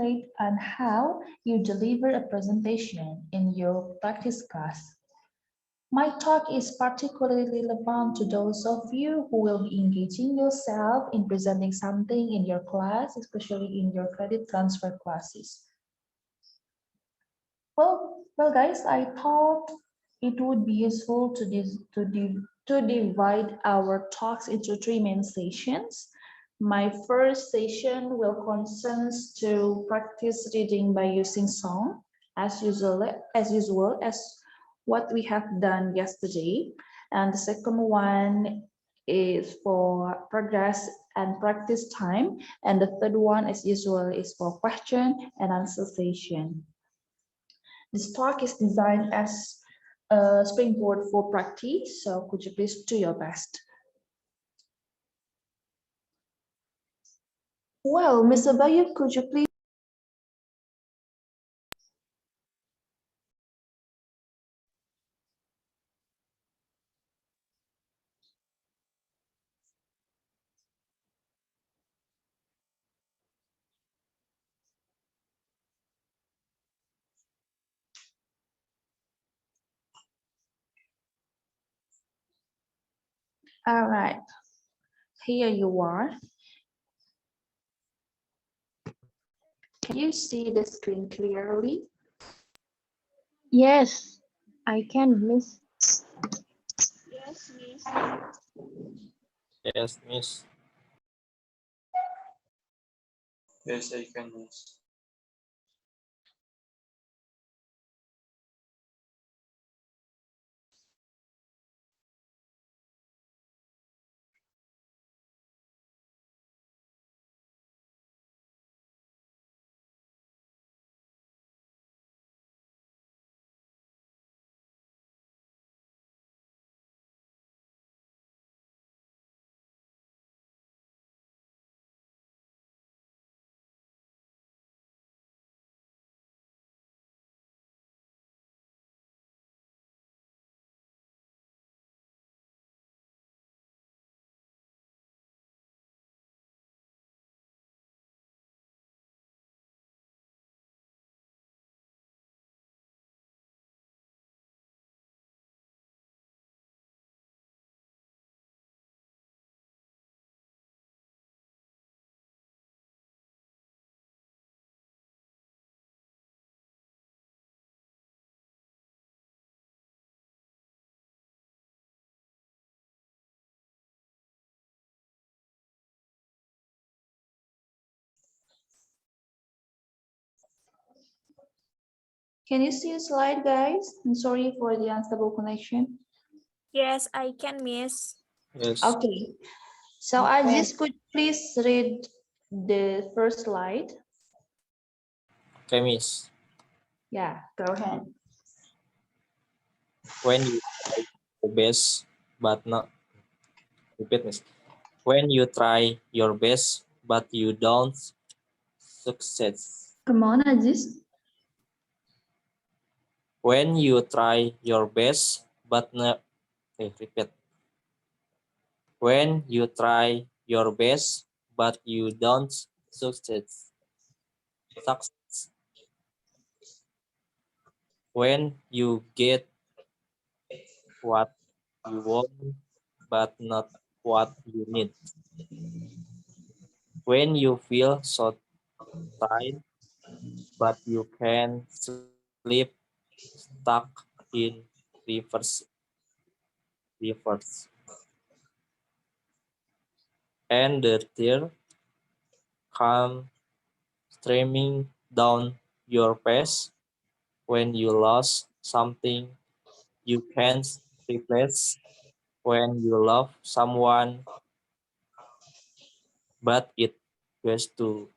state and how you deliver a presentation in your practice class. My talk is particularly relevant to those of you who will be engaging yourself in presenting something in your class, especially in your credit transfer classes. Well, guys, I thought it would be useful to divide our talks into three main sessions. My first session will concerns to practice reading by using song, as what we have done yesterday. And the second one is for progress and practice time. And the third one, as usual, is for question and answer session. This talk is designed as a springboard for practice, so could you please do your best? Well, Mr. Bayu, could you please? All right, here you are. Can you see the screen clearly? Yes, I can, Miss. Yes, Miss. Yes, Miss. Yes, I can, Miss. Can you see the slide, guys? I'm sorry for the unstable connection. Yes, I can, Miss. Yes. Okay, so Aziz, could you please read the first slide? Okay, Miss. Yeah, go ahead. When you try your best, but not repeat, Miss. When you try your best, but you don't succeed. Come on, Aziz. When you try your best, but not repeat. When you try your best, but you don't succeed. Success. When you get what you want, but not what you need. When you feel so tired, but you can sleep stuck in reverse. And the tear come streaming down your face when you lost something you can't replace, when you love someone, but it was too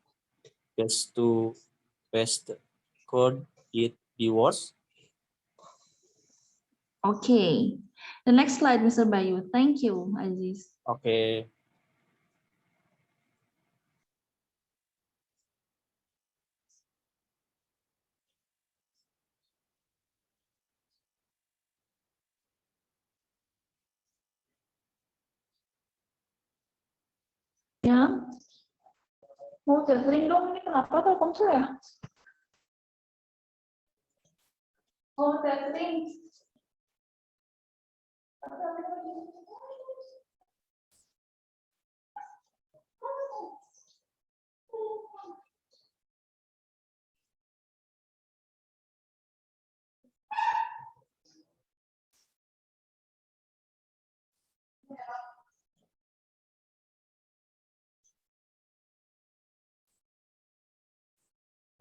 best. Could it be worse? Okay, the next slide, Mr. Bayu. Thank you, Aziz. Okay. Yeah. Mau traveling dong, ini kenapa Telkomsel ya? Mau traveling.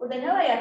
Udah nyala ya?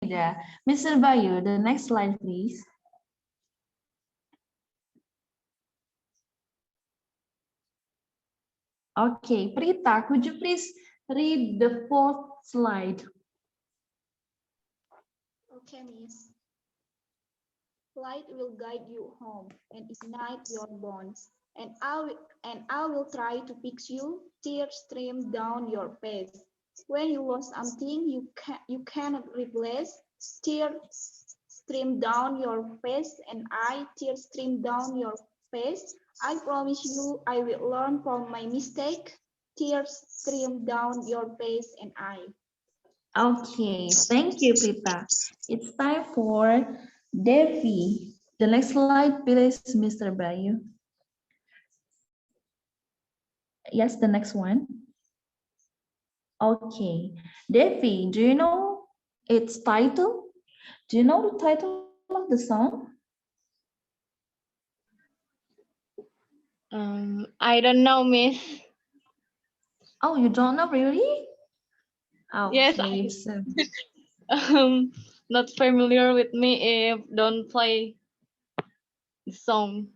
Yeah. Mr. Bayu, the next slide, please. Okay, Prita, could you please read the fourth slide? Okay, Miss. Light will guide you home and ignite your bones. And I will try to fix you. Tears stream down your face. When you lost something you cannot replace, tears stream down your face, and tears stream down your face. I promise you, I will learn from my mistake. Tears stream down your face, and Okay, thank you, Prita. It's time for Devi. The next slide, please, Mr. Bayu. Yes, the next one. Okay, Devi, do you know its title? Do you know the title of the song? I don't know, Miss. Oh, you don't know really? Yes, Okay, so not familiar with me if don't play the song.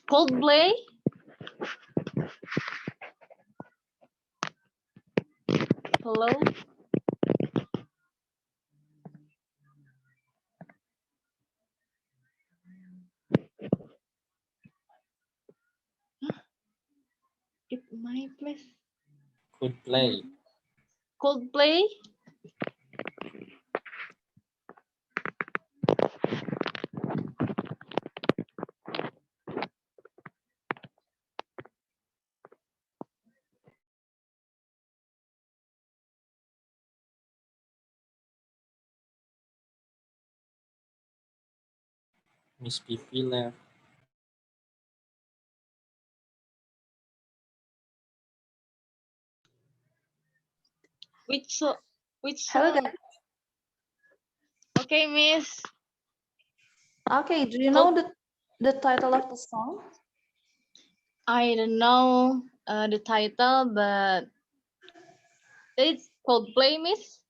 Coldplay? Hello? It my place. Could play. Coldplay? Miss Pipi left. Which hello song? guys. Okay, Miss. Okay, do you know the title of the song? I don't know the title, but it's Coldplay, Miss.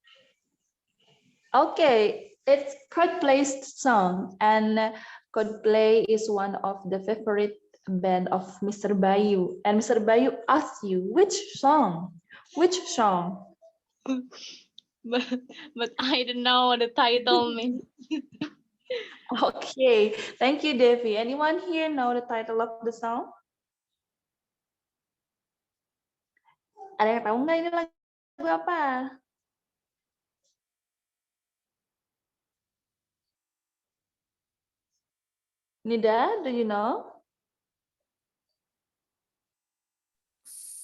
Okay, it's Coldplay's song, and Coldplay is one of the favorite band of Mr. Bayu. And Mr. Bayu asked you which song? Which song? but I don't know the title, Miss. Okay, thank you, Devi. Anyone here know the title of the song? Ada yang tahu nggak ini lagu apa? Nida, do you know?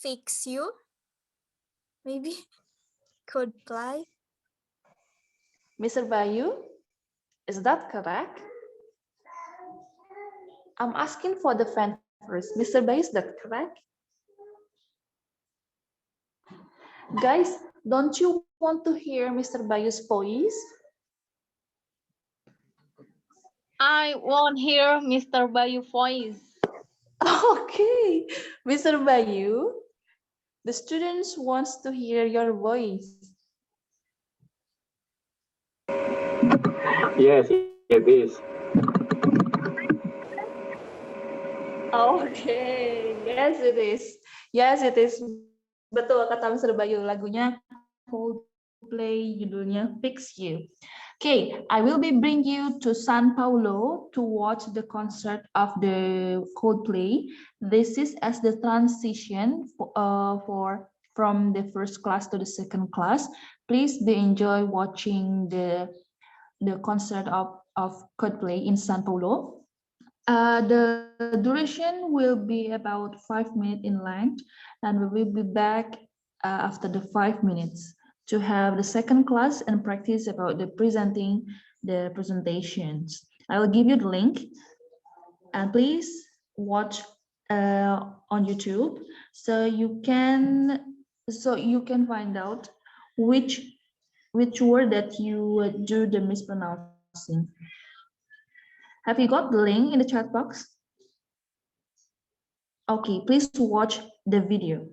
fix you. Maybe. could play. Mr. Bayu, is that correct? I'm asking for the fan first. Mr. Bayu, is that correct? Guys, don't you want to hear Mr. Bayu's voice? I won't hear Mr. Bayu voice. Okay, Mr. Bayu, the students wants to hear your voice. Yes, it is. Okay, yes it is. Yes it is. Betul kata Mr. Bayu, lagunya Coldplay, judulnya Fix You. Okay, I will be bring you to San Paulo to watch the concert of the Coldplay. This is as the transition from the first class to the second class. Please do enjoy watching the concert of Coldplay in San Paulo. The duration will be about 5 minutes in length, and we will be back after the 5 minutes to have the second class and practice about the presenting the presentations. I will give you the link, and please watch on YouTube so you can find out which word that you do the mispronouncing. Have you got the link in the chat box? Okay, please watch the video.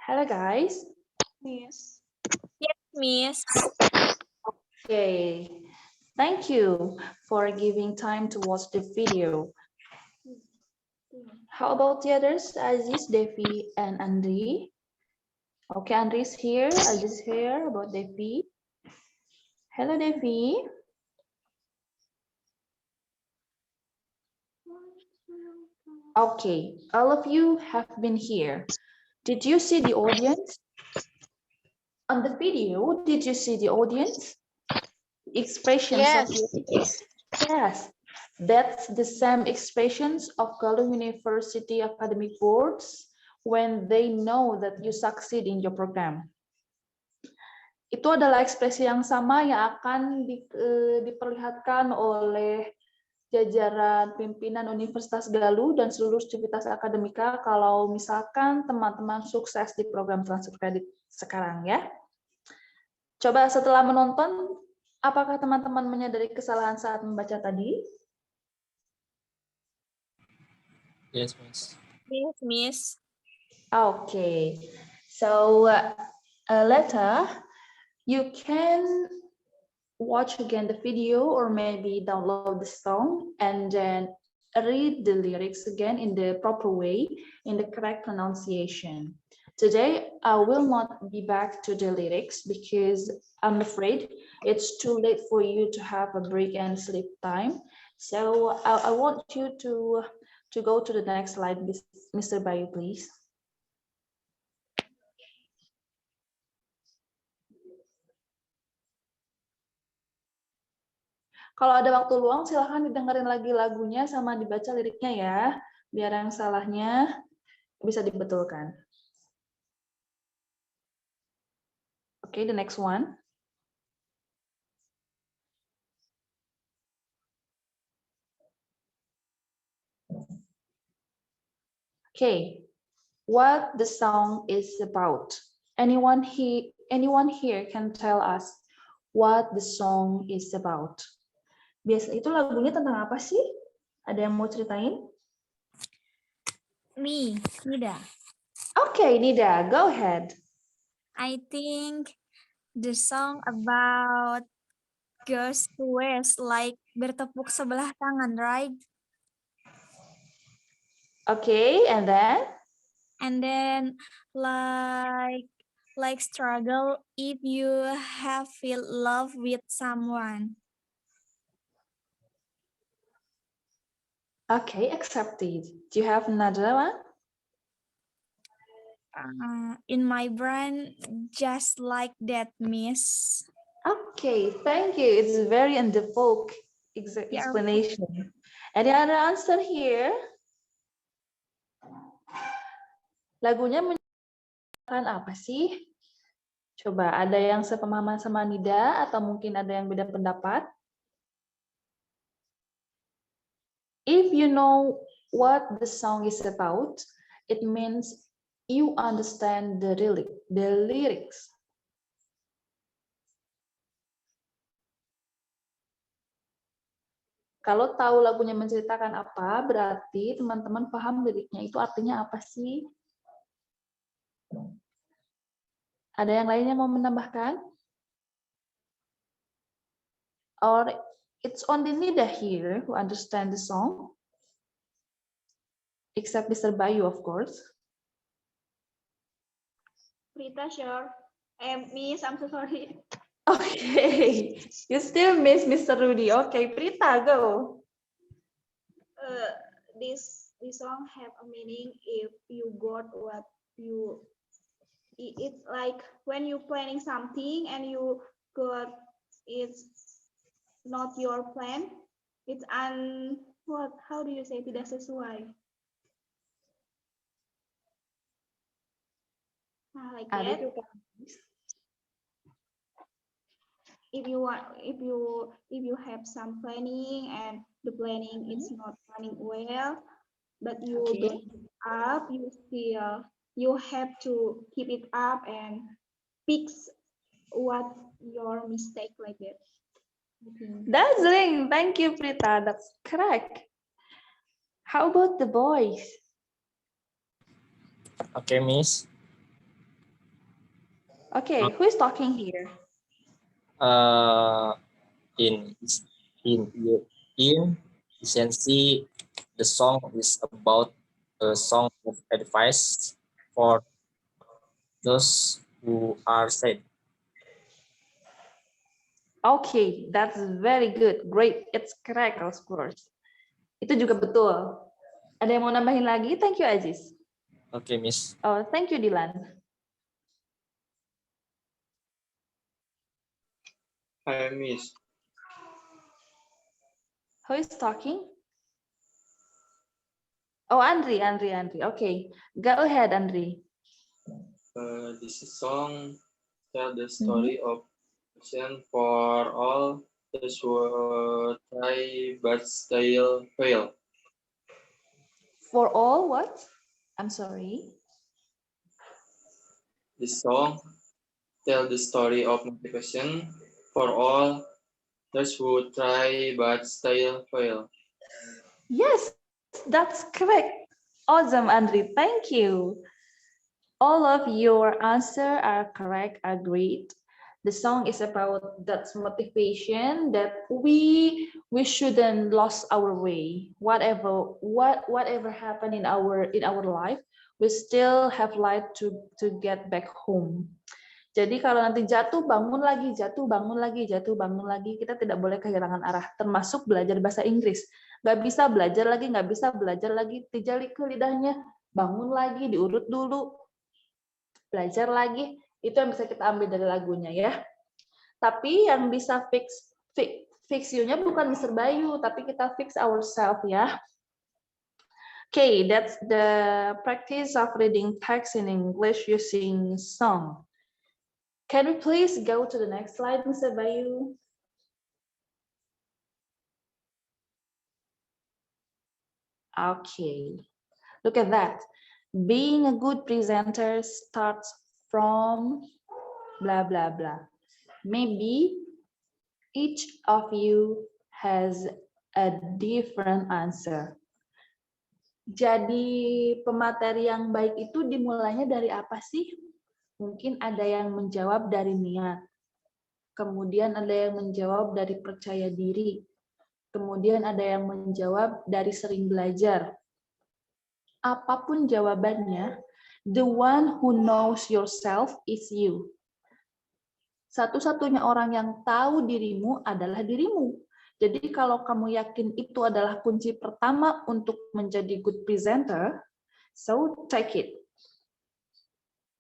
Hello guys. Yes. Yes, Miss. Okay, thank you for giving time to watch the video. How about the others, Aziz, Devi, and Andri? Okay, Andri is here, Aziz here, about Devi. Hello, Devi. Okay, all of you have been here. Did you see the audience? On the video, did you see the audience? Expressions Yes. of the audience? Yes, that's the same expressions of Galuh University academic boards when they know that you succeed in your program. Itu adalah ekspresi yang sama yang akan diperlihatkan oleh jajaran pimpinan Universitas Galuh dan seluruh aktivitas akademika kalau misalkan teman-teman sukses di program transfer kredit sekarang ya. Coba setelah menonton, apakah teman-teman menyadari kesalahan saat membaca tadi? Yes, Miss. Yes, Miss. Okay, so later you can watch again the video or maybe download the song and then read the lyrics again in the proper way, in the correct pronunciation. Today, I will not be back to the lyrics because I'm afraid it's too late for you to have a break and sleep time. So I want you to go to the next slide, Mr. Bayu, please. Kalau ada waktu luang, silahkan didengerin lagi lagunya sama dibaca liriknya ya, biar yang salahnya bisa dibetulkan. Okay, the next one. Okay, what the song is about. Anyone here can tell us what the song is about. Biasa itu lagunya tentang apa sih? Ada yang mau ceritain? Me, Nida. Okay, Nida, go ahead. I think the song about girls who wears like bertepuk sebelah tangan, right? Okay, and then? And then like struggle if you have feel love with someone. Okay, accepted. Do you have another one? In my brain, just like that, Miss. Okay, thank you. It's very in the folk explanation. Any other answer here? Lagunya menceritakan apa sih? Coba ada yang sepemahaman sama Nida atau mungkin ada yang beda pendapat? If you know what the song is about, it means you understand the lyrics. Kalau tahu lagunya menceritakan apa, berarti teman-teman paham liriknya itu artinya apa sih? Ada yang lainnya mau menambahkan? Or it's only Nida here who understand the song? Except Mr. Bayu, of course. Prita, sure. Miss, I'm so sorry. Okay, you still miss Mr. Rudy. Okay, Prita, go. This song have a meaning if you got what you. It's like when you planning something and you got it's not your plan. It's what? How do you say tidak sesuai? Like that. If you have some planning and the planning is not running well, but you don't give up, you have to keep it up and fix what your mistake like that. Dazzling, thank you, Prita. That's correct. How about the boys? Okay, Miss. Okay, who is talking here? In essence, the song is about a song of advice for those who are sad. Okay, that's very good. Great, it's correct, of course. Itu juga betul. Ada yang mau nambahin lagi? Thank you, Aziz. Okay, Miss. Oh, thank you, Dilan. Hi, Miss. Who is talking? Oh, Andri. Okay, go ahead, Andri. This song tells the story of passion for all those who try but still fail. For all what? I'm sorry. This song tells the story of motivation for all those who try but still fail. Yes, that's correct. Awesome, Andri. Thank you. All of your answers are correct, are great. The song is about that motivation that we shouldn't lose our way. Whatever happened in our life, we still have light to get back home. Jadi kalau nanti jatuh bangun lagi, jatuh bangun lagi, jatuh bangun lagi, kita tidak boleh kehilangan arah. Termasuk belajar bahasa Inggris. Nggak bisa belajar lagi, tijali ke lidahnya, bangun lagi, diurut dulu, belajar lagi. Itu yang bisa kita ambil dari lagunya ya. Tapi yang bisa fix you-nya bukan Mr. Bayu, tapi kita fix ourselves ya. Okay, that's the practice of reading text in English using song. Can we please go to the next slide, Mr. Bayu? Okay, look at that. Being a good presenter starts from blah, blah, blah. Maybe each of you has a different answer. Jadi pemateri yang baik itu dimulainya dari apa sih? Mungkin ada yang menjawab dari niat. Kemudian ada yang menjawab dari percaya diri. Kemudian ada yang menjawab dari sering belajar. Apapun jawabannya, the one who knows yourself is you. Satu-satunya orang yang tahu dirimu adalah dirimu. Jadi kalau kamu yakin itu adalah kunci pertama untuk menjadi good presenter, so take it.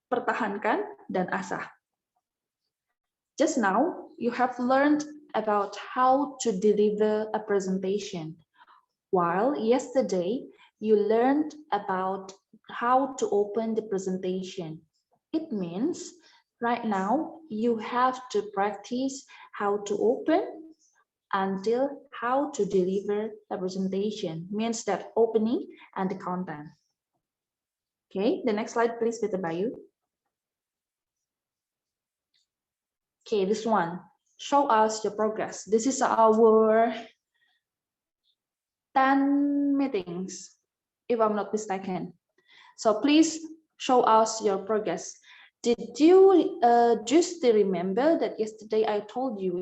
Pertahankan dan asah. Just now, you have learned about how to deliver a presentation, while yesterday you learned about how to open the presentation. It means right now you have to practice how to open until how to deliver a presentation, means that opening and the content. Okay, the next slide, please, Mr. Bayu. Okay, this one, show us your progress. This is our 10 meetings, if I'm not mistaken. So please show us your progress. Did you just remember that yesterday I told you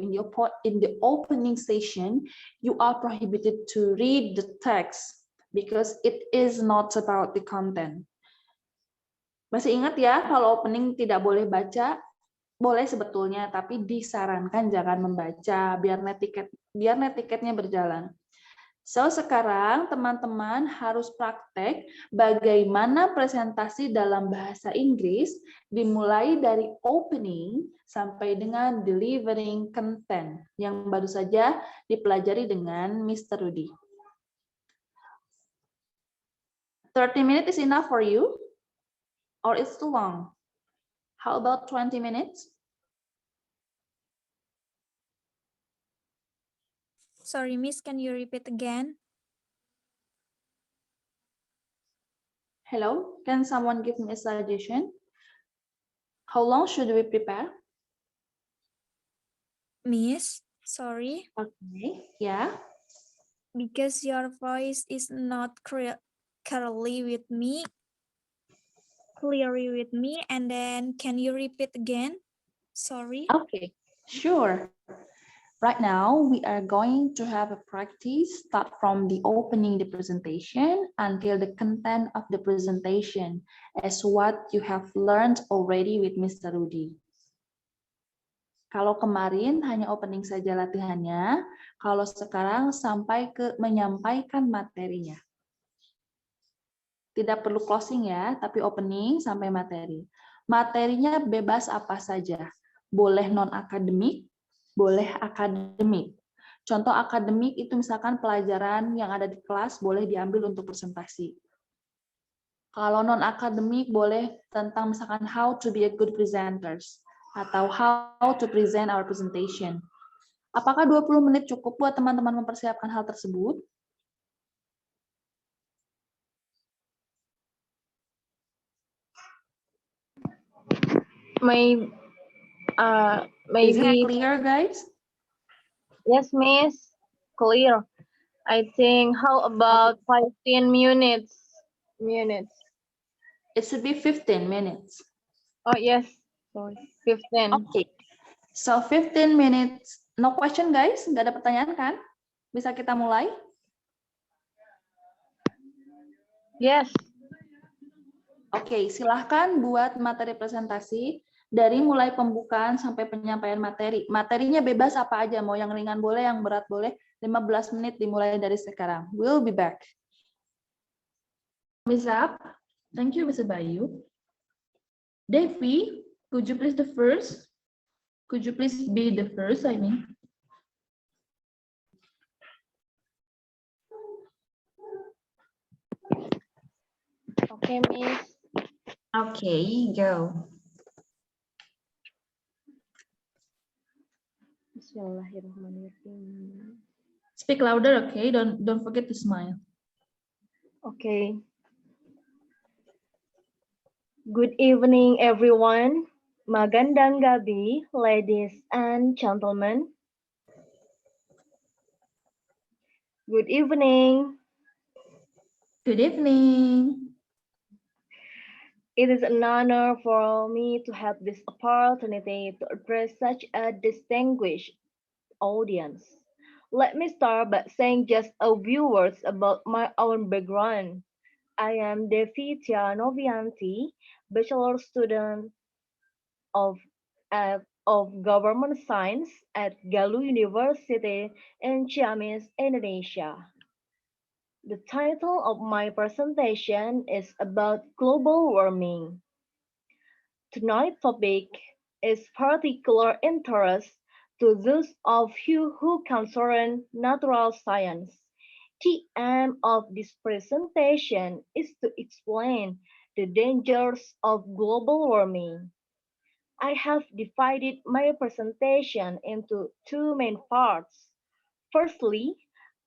in the opening session, you are prohibited to read the text because it is not about the content. Masih ingat ya, kalau opening tidak boleh baca, boleh sebetulnya, tapi disarankan jangan membaca biar netiketnya berjalan. So, sekarang teman-teman harus praktek bagaimana presentasi dalam bahasa Inggris dimulai dari opening sampai dengan delivering content yang baru saja dipelajari dengan Mr. Rudy. 30 minutes is enough for you? Or it's too long? How about 20 minutes? Sorry, Miss, can you repeat again? Hello, can someone give me a suggestion? How long should we prepare? Miss, sorry, Okay, yeah. because your voice is not clearly with me, and then can you repeat again? Sorry. Okay, sure. Right now, we are going to have a practice start from the opening the presentation until the content of the presentation as what you have learned already with Mr. Rudy. Kalau kemarin hanya opening saja latihannya, kalau sekarang sampai ke menyampaikan materinya. Tidak perlu closing ya, tapi opening sampai materi. Materinya bebas apa saja. Boleh non-akademik, boleh akademik. Contoh akademik itu misalkan pelajaran yang ada di kelas boleh diambil untuk presentasi. Kalau non-akademik boleh tentang misalkan how to be a good presenters atau how to present our presentation. Apakah 20 menit cukup buat teman-teman mempersiapkan hal tersebut? Maybe Is it clear, guys? yes, Miss. Clear. I think how about 15 minutes? It should be 15 minutes. Oh yes. Sorry. 15. Okay. So 15 minutes. No question, guys? Nggak ada pertanyaan kan? Bisa kita mulai? Yes. Oke, silahkan buat materi presentasi dari mulai pembukaan sampai penyampaian materi. Materinya bebas apa aja, mau yang ringan boleh, yang berat boleh. 15 menit dimulai dari sekarang. We'll be back. Miss Up. Thank you, Mr. Bayu. Devi, could you please the first? Could you please be the first, I mean? Okay, Miss. Okay, go. Bismillahirrahmanirrahim. Speak louder, okay? Don't forget to smile. Okay. Good evening, everyone. Magandang gabi, ladies and gentlemen. Good evening. Good evening. It is an honor for me to have this opportunity to address such a distinguished audience. Let me start by saying just a few words about my own background. I am Devi Tia Novianti, bachelor student of Government Science at Galuh University in Ciamis, Indonesia. The title of my presentation is about global warming. Tonight's topic is particular interest to those of you who concern natural science. The aim of this presentation is to explain the dangers of global warming. I have divided my presentation into two main parts. Firstly,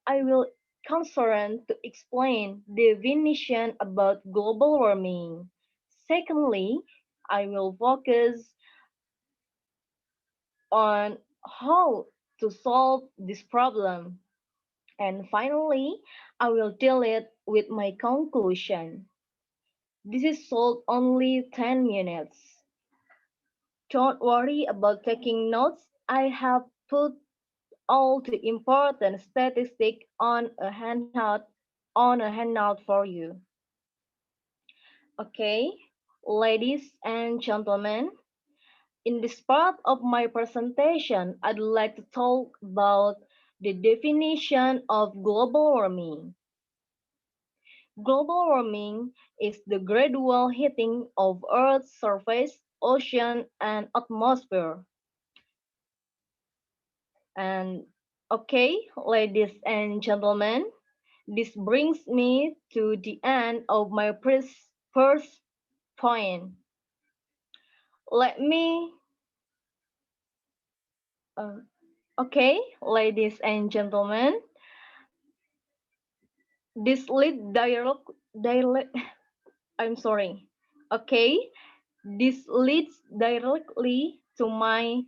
I will concern to explain the definition about global warming. Secondly, I will focus on how to solve this problem. And finally, I will deal it with my conclusion. This is sold only 10 minutes. Don't worry about taking notes. I have put all the important statistics on a handout for you. Okay, ladies and gentlemen, in this part of my presentation, I'd like to talk about the definition of global warming. Global warming is the gradual heating of Earth's surface, ocean, and atmosphere. And okay, ladies and gentlemen, this brings me to the end of my first point. Let me, okay, ladies and gentlemen, this I'm sorry. Okay, this leads directly to my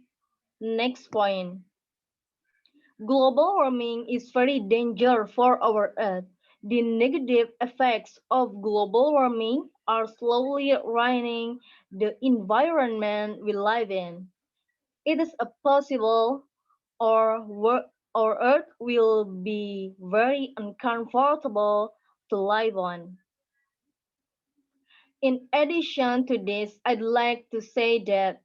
next point. Global warming is very dangerous for our Earth. The negative effects of global warming are slowly ruining the environment we live in. It is possible our Earth will be very uncomfortable to live on. In addition to this, I'd like to say that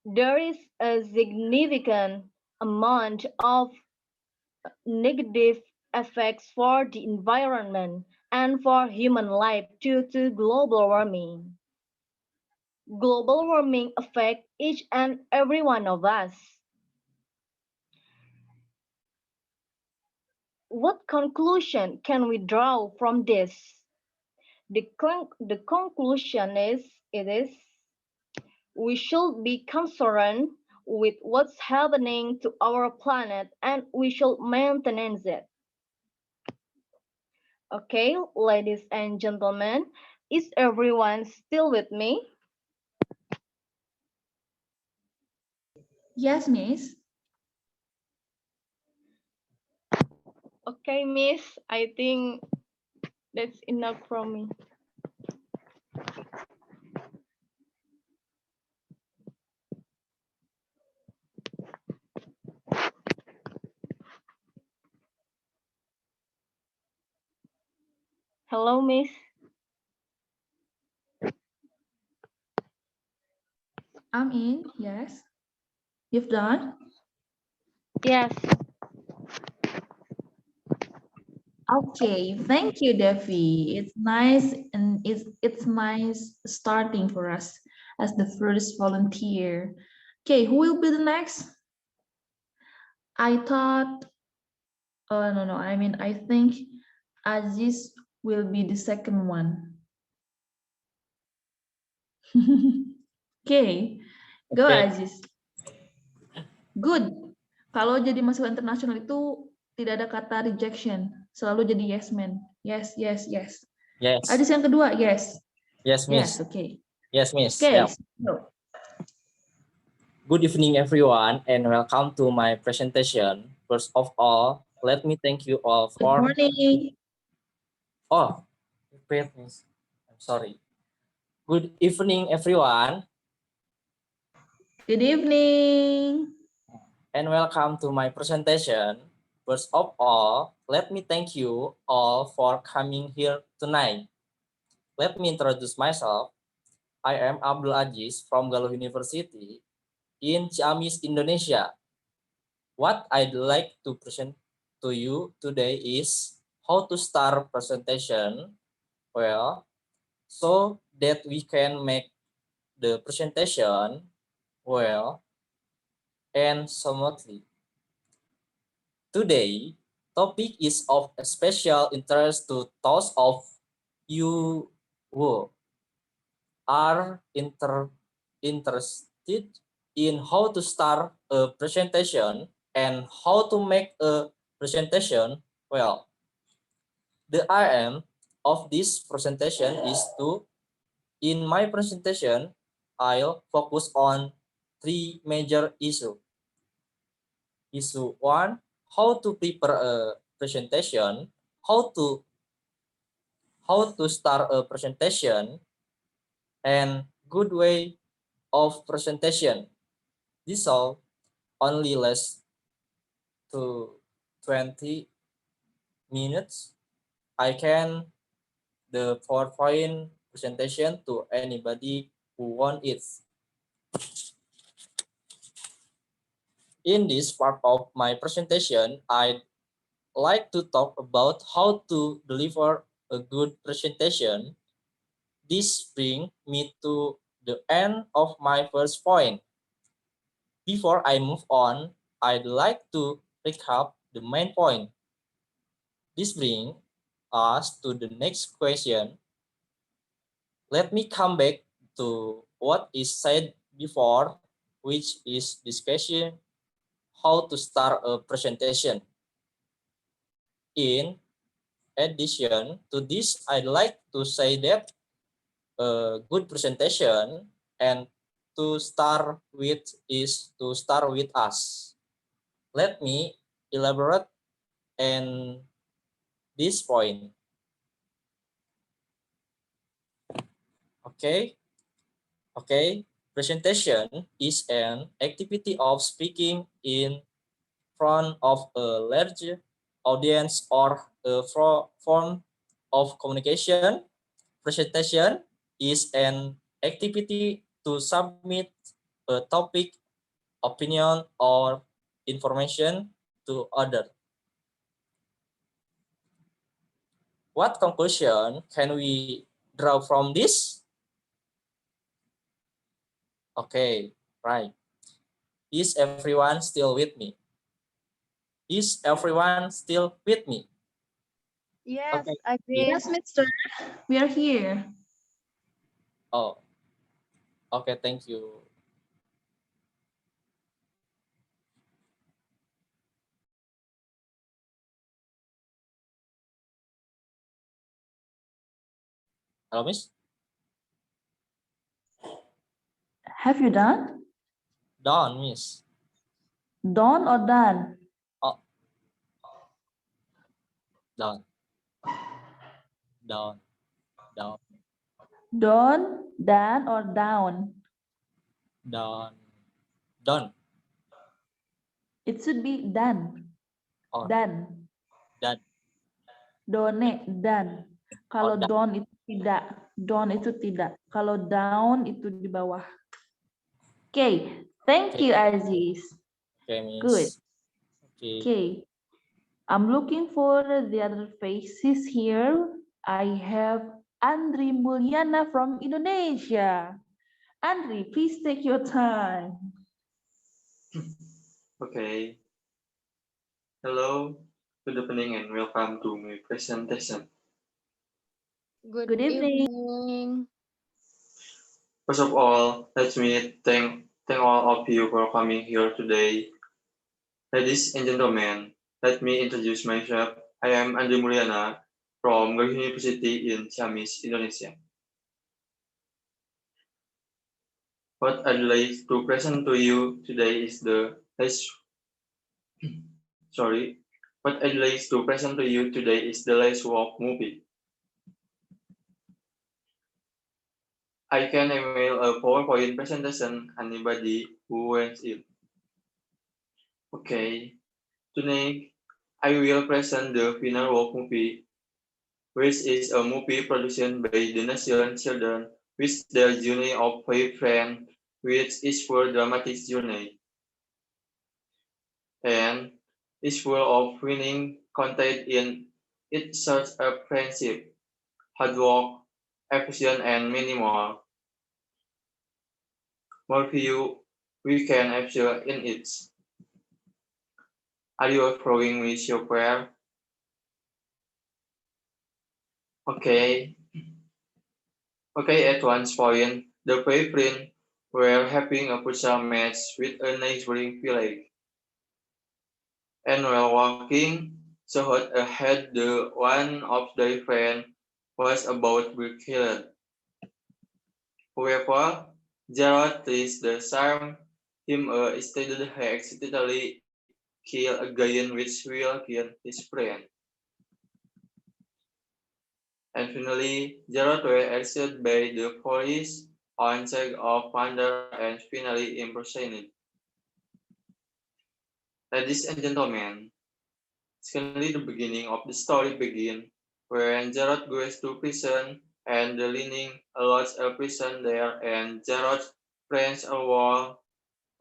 there is a significant amount of negative effects for the environment and for human life due to global warming. Global warming affects each and every one of us. What conclusion can we draw from this? The conclusion is we should be concerned with what's happening to our planet and we should maintain it. Okay, ladies and gentlemen, is everyone still with me? Yes, Miss. Okay, Miss, I think that's enough from me. Hello, Miss. I'm in. Yes. You've done? Yes. Okay, thank you, Devi. It's nice and it's nice starting for us as the first volunteer. Okay, who will be the next? I thought, oh no, I mean I think Aziz will be the second one. Okay, go Okay. Aziz. Good. Kalau jadi mahasiswa internasional itu tidak ada kata rejection, selalu jadi yes man. Yes, yes, yes. Yes. Aziz yang kedua, yes. Yes, Miss. Yes, okay. Yes, Miss. Okay, Yeah. so, Good evening, everyone, and welcome to my presentation. First of all, let me thank you all good for. morning. Oh, repeat, Miss. I'm sorry. Good evening, everyone, Good evening. and welcome to my presentation. First of all, let me thank you all for coming here tonight. Let me introduce myself. I am Abdul Aziz from Galuh University in Ciamis, Indonesia. What I'd like to present to you today is how to start presentation well, so that we can make the presentation well and smoothly. Today, topic is of special interest to those of you who are interested in how to start a presentation and how to make a presentation well. The aim of this presentation is to, in my presentation, I'll focus on three major issues. Issue one, how to prepare a presentation, how to start a presentation, and good way of presentation. This all only less to 20 minutes. I can the PowerPoint presentation to anybody who want it. In this part of my presentation, I'd like to talk about how to deliver a good presentation. This brings me to the end of my first point. Before I move on, I'd like to recap the main point. This brings us to the next question. Let me come back to what is said before, which is discussion how to start a presentation. In addition to this, I'd like to say that a good presentation and to start with is to start with us. Let me elaborate on this point. Okay. Presentation is an activity of speaking in front of a large audience or a form of communication. Presentation is an activity to submit a topic, opinion, or information to others. What conclusion can we draw from this? Okay, right. Is everyone still with me? Is everyone still with me? Yes, Okay. agree. Yes, Mister. We are here. Oh, okay, thank you. Hello, Miss? Have you done? Done, Miss. Done or done? Oh, done. Done. Done. Done, done or down? Done. Done. It should be done. Or Done. done. Done, done. Kalau done. don itu tidak. Don itu tidak. Kalau down itu di bawah. Okay. Thank Okay. you, Aziz. Okay, Miss. Good. Okay. Okay. I'm looking for the other faces here. I have Andri Mulyana from Indonesia. Andri, please take your time. Okay. Hello, good evening, and welcome to my presentation. Good evening. evening. First of all, let me thank all of you for coming here today. Ladies and gentlemen, let me introduce myself. I am Andri Mulyana from Garuda University in Ciamis, Indonesia. What I'd like to present to you today is What I'd like to present to you today is the Let's Walk movie. I can email a PowerPoint presentation anybody who wants it. Okay, tonight I will present the Final Walk movie, which is a movie produced by the Nation Children with their journey of 5 friends, which is for dramatic journey and is full of winning content in it such as friendship, hard work, affection, and many more. more view we can capture in it. Are you following me so far? Okay. Okay, at one point, the brethren were having a puzzle match with a neighboring village. And while walking somewhat ahead, the one of their friends was about to be killed. However, Gerard raised the charm him instead he accidentally killed a giant which will kill his friend. And finally, Gerard was arrested by the police on charge of murder and finally imprisoned. Ladies and gentlemen, secondly, the beginning of the story begins when Gerard goes to prison and the Leaning allows a prison there and Gerard's friends allow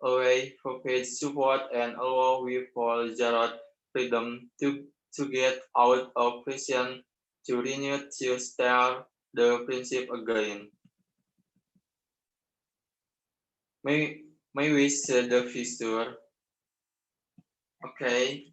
away for his support and allow we for Gerard freedom to get out of prison to renew to start the friendship again. May we see the future? Okay.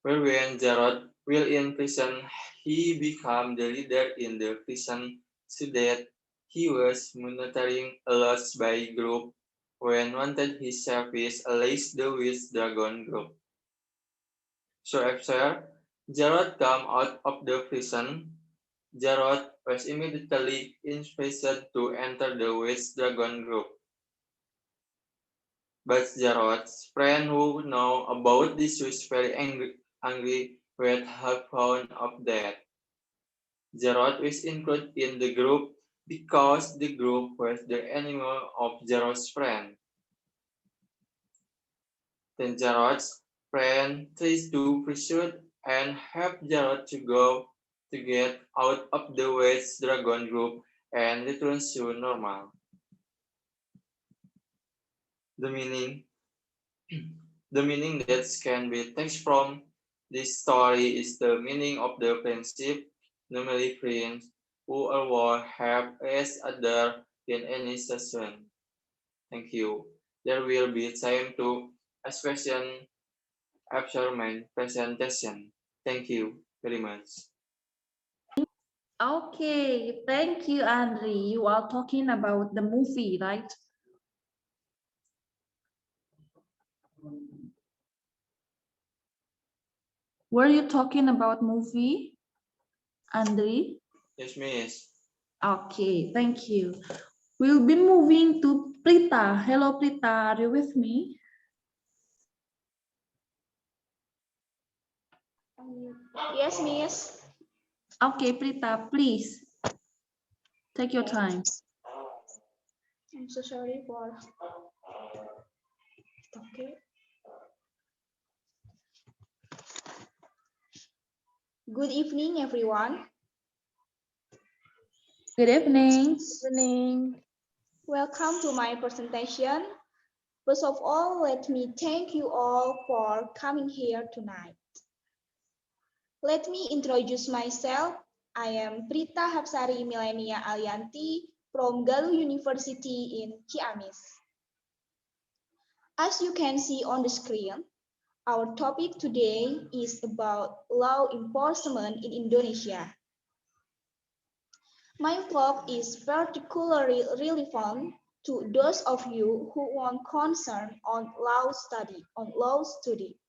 Well, when Gerard will in prison, he became the leader in the prison so that he was monitoring a lot by group when wanted his service against the West Dragon group. So after Gerard came out of the prison, Gerard was immediately invited to enter the West Dragon group. But Gerard's friend who know about this was very angry with her found of that. Gerard was included in the group because the group was the enemy of Gerard's friend. Then Gerard's friend tries to pursue and help Gerard to go to get out of the West Dragon group and return to normal. The meaning that can be taken from this story is the meaning of the friendship, namely friends who always help each other in any session. Thank you. There will be time to ask questions after my presentation. Thank you very much. Okay, thank you, Andre. You are talking about the movie, right? Were you talking about movie, Andre? Yes, miss. Okay, thank you. We'll be moving to Prita. Hello, Prita. Are you with me? Yes, miss. Okay, Prita, please take your time. I'm so sorry for. Okay. Good evening, everyone. Good evening. Evening. Welcome to my presentation. First of all, let me thank you all for coming here tonight. Let me introduce myself. I am Prita Hapsari Milenia Alianti from Galuh University in Ciamis. As you can see on the screen, our topic today is about law enforcement in Indonesia. My talk is particularly relevant to those of you who want concern on law study.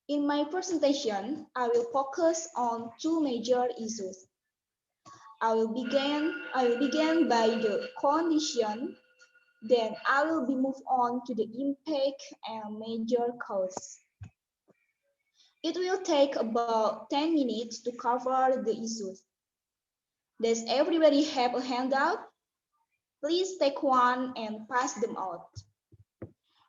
In my presentation, I will focus on two major issues. I will begin by the condition, then I will be moved on to the impact and major cause. It will take about 10 minutes to cover the issues. Does everybody have a handout? Please take one and pass them out.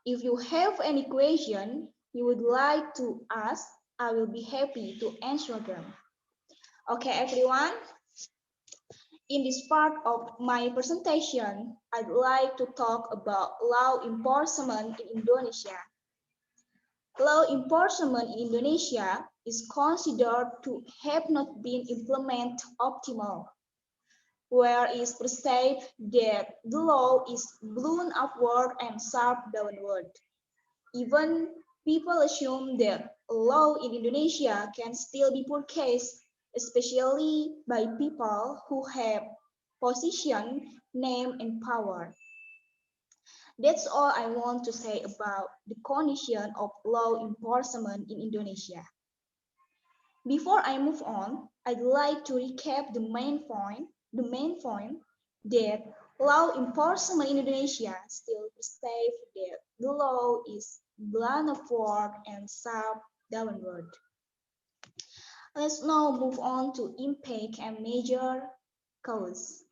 If you have any question you would like to ask, I will be happy to answer them. Okay, everyone. In this part of my presentation, I'd like to talk about law enforcement in Indonesia. Law enforcement in Indonesia is considered to have not been implemented optimal, where is perceived that the law is blown upward and sharp downward. Even people assume that a law in Indonesia can still be purchased, especially by people who have position, name, and power. That's all I want to say about the condition of law enforcement in Indonesia. Before I move on, I'd like to recap the main point that law enforcement in Indonesia still perceive that the law is blunt upward and sharp downward. Let's now move on to impact and major cause.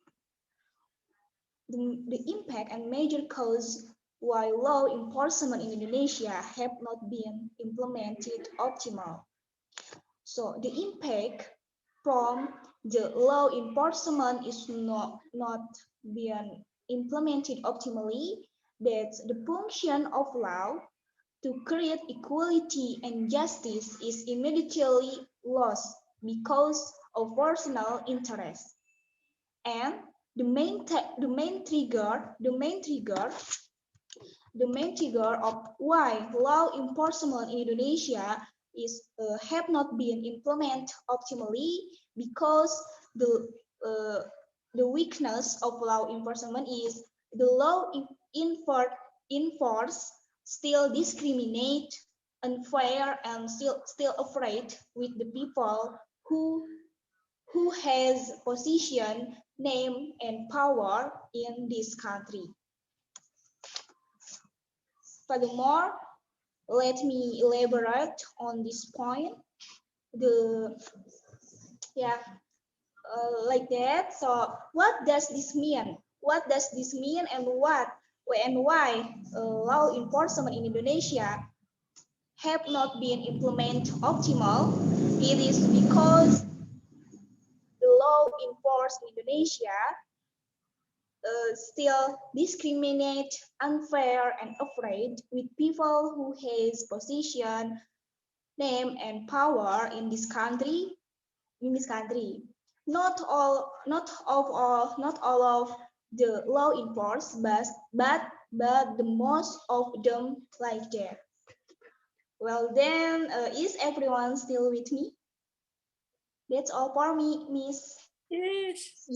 The impact and major cause why law enforcement in Indonesia have not been implemented optimal. So the impact from the law enforcement is not being implemented optimally. That's the function of law to create equality and justice is immediately lost because of personal interest. And the main trigger of why law enforcement in Indonesia is have not been implemented optimally because the weakness of law enforcement is the law enforce still discriminate, unfair, and still afraid with the people who has position, name, and power in this country. Furthermore, let me elaborate on this point. Like that. So, what does this mean? What does this mean, and why law enforcement in Indonesia have not been implemented optimal? It is because the law enforced in Indonesia still discriminate, unfair, and afraid with people who has position, name, and power in this country. Not all of the law enforced, but the most of them like that. Well then, is everyone still with me? That's all for me, Miss. Yes.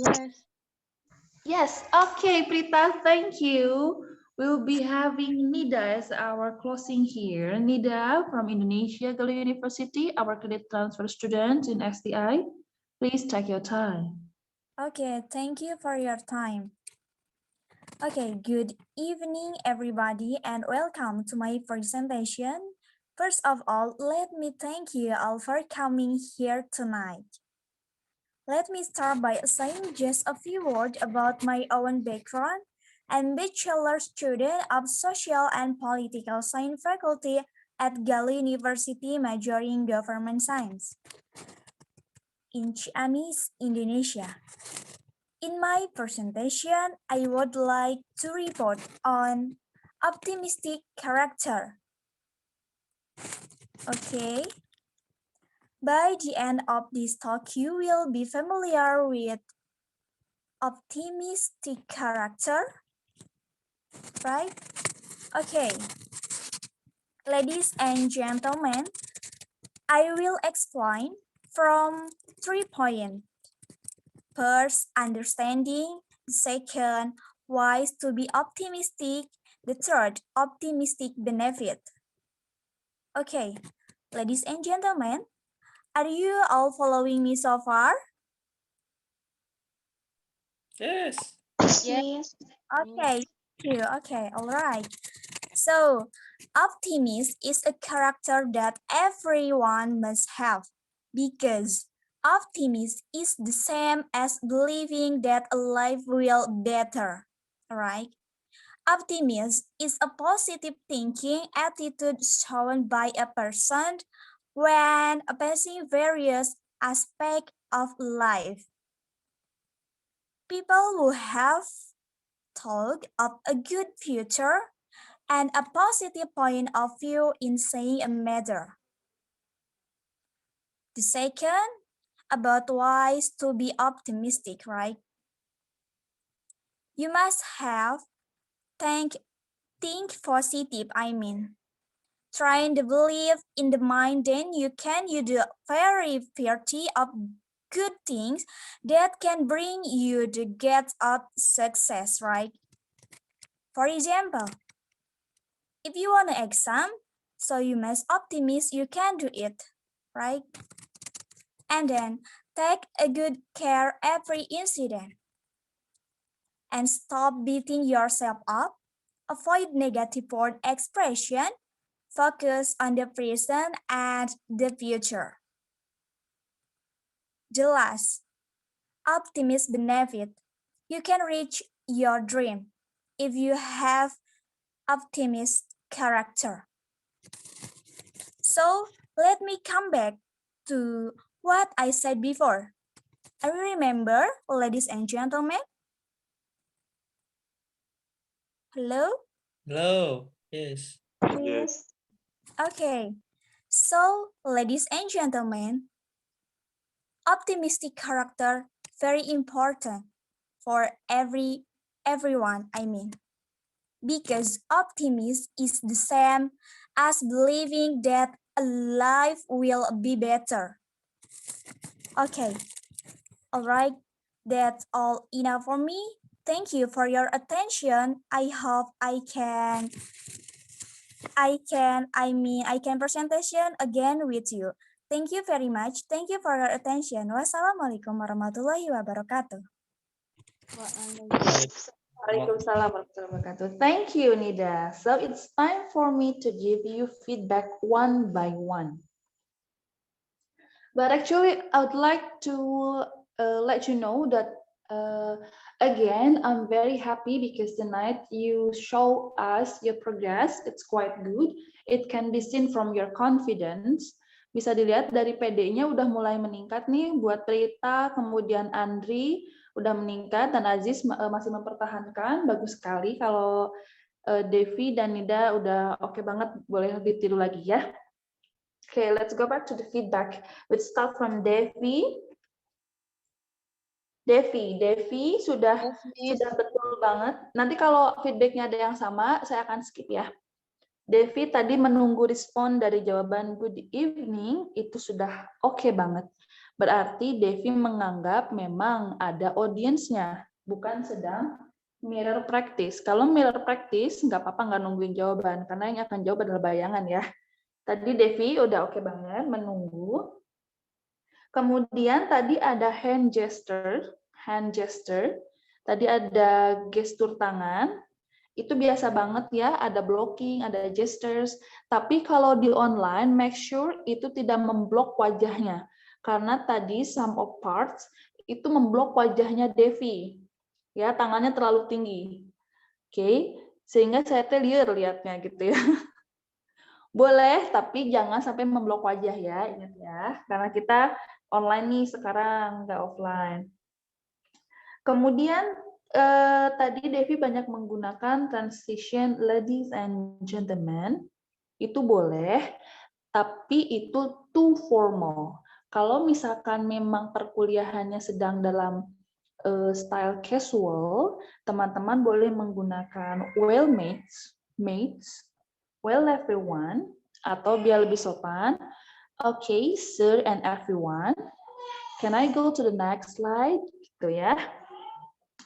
Yes, okay, Prita, thank you. We'll be having Nida as our closing here. Nida from Indonesia Galuh University, our credit transfer student in STI. Please take your time. Okay, thank you for your time. Okay, good evening, everybody, and welcome to my presentation. First of all, let me thank you all for coming here tonight. Let me start by saying just a few words about my own background. I'm bachelor student of Social and Political Science faculty at Galuh University majoring Government Science in Ciamis, Indonesia. In my presentation, I would like to report on optimistic character. Okay. By the end of this talk, you will be familiar with optimistic character, right? Okay. Ladies and gentlemen, I will explain from 3 points. First, understanding. The second, wise to be optimistic. The third, optimistic benefit. Okay, ladies and gentlemen, are you all following me so far? Yes. Yes. Okay, thank you. Okay, all right. So, optimism is a character that everyone must have because optimism is the same as believing that a life will better, right? Optimism is a positive thinking attitude shown by a person when facing various aspects of life. People who have thought of a good future and a positive point of view in saying a matter. The second, about why to be optimistic, right? You must have think positive, I mean. Trying to believe in the mind, then you can use the very variety of good things that can bring you the get of success, right? For example, if you want an exam, so you must optimist you can do it, right? And then take a good care every incident and stop beating yourself up. Avoid negative word expression. Focus on the present and the future. The last, optimist benefit. You can reach your dream if you have optimist character. So let me come back to what I said before. I remember, ladies and gentlemen. Hello? Hello. Yes. Yes. Okay. So, ladies and gentlemen, optimistic character very important for everyone, I mean. Because optimism is the same as believing that life will be better. Okay. All right. That's all enough for me. Thank you for your attention. I hope I can presentation again with you. Thank you very much. Thank you for your attention. Wassalamualaikum warahmatullahi wabarakatuh. Waalaikumsalam warahmatullahi wabarakatuh. Thank you, Nida. So it's time for me to give you feedback one by one. But actually, I would like to let you know that again, I'm very happy because tonight you show us your progress. It's quite good. It can be seen from your confidence. Bisa dilihat dari PD-nya udah mulai meningkat nih buat Prita, kemudian Andri udah meningkat dan Aziz masih mempertahankan. Bagus sekali kalau Devi dan Nida udah oke banget, boleh ditiru lagi ya. Okay, let's go back to the feedback. Let's start from Devi. Devi sudah betul banget. Nanti kalau feedbacknya ada yang sama, saya akan skip ya. Devi tadi menunggu respon dari jawaban good evening, itu sudah oke banget. Berarti Devi menganggap memang ada audiensnya, bukan sedang mirror practice. Kalau mirror practice, nggak apa-apa nggak nungguin jawaban, karena yang akan jawab adalah bayangan ya. Tadi Devi udah oke banget, menunggu. Kemudian tadi ada hand gesture. Tadi ada gestur tangan. Itu biasa banget ya, ada blocking, ada gestures. Tapi kalau di online, make sure itu tidak memblok wajahnya. Karena tadi some of parts itu memblok wajahnya Devi. Ya, tangannya terlalu tinggi. Oke, sehingga saya lihatnya gitu ya. Boleh, tapi jangan sampai memblok wajah ya, ingat ya. Karena kita online nih sekarang, nggak offline. Kemudian tadi Devi banyak menggunakan transition ladies and gentlemen. Itu boleh, tapi itu too formal. Kalau misalkan memang perkuliahannya sedang dalam style casual, teman-teman boleh menggunakan well mates, well everyone, atau biar lebih sopan. Okay, sir and everyone. Can I go to the next slide? Gitu ya.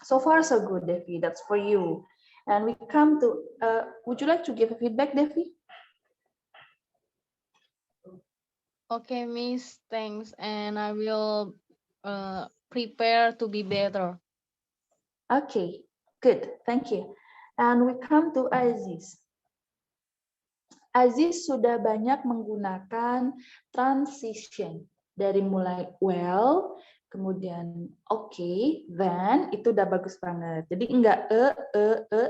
So far so good, Devi. That's for you. And we come to, would you like to give a feedback, Devi? Okay, Miss, thanks. And I will prepare to be better. Okay, good. Thank you. And we come to Aziz. Aziz sudah banyak menggunakan transition dari mulai well, kemudian okay, then itu udah bagus banget. Jadi enggak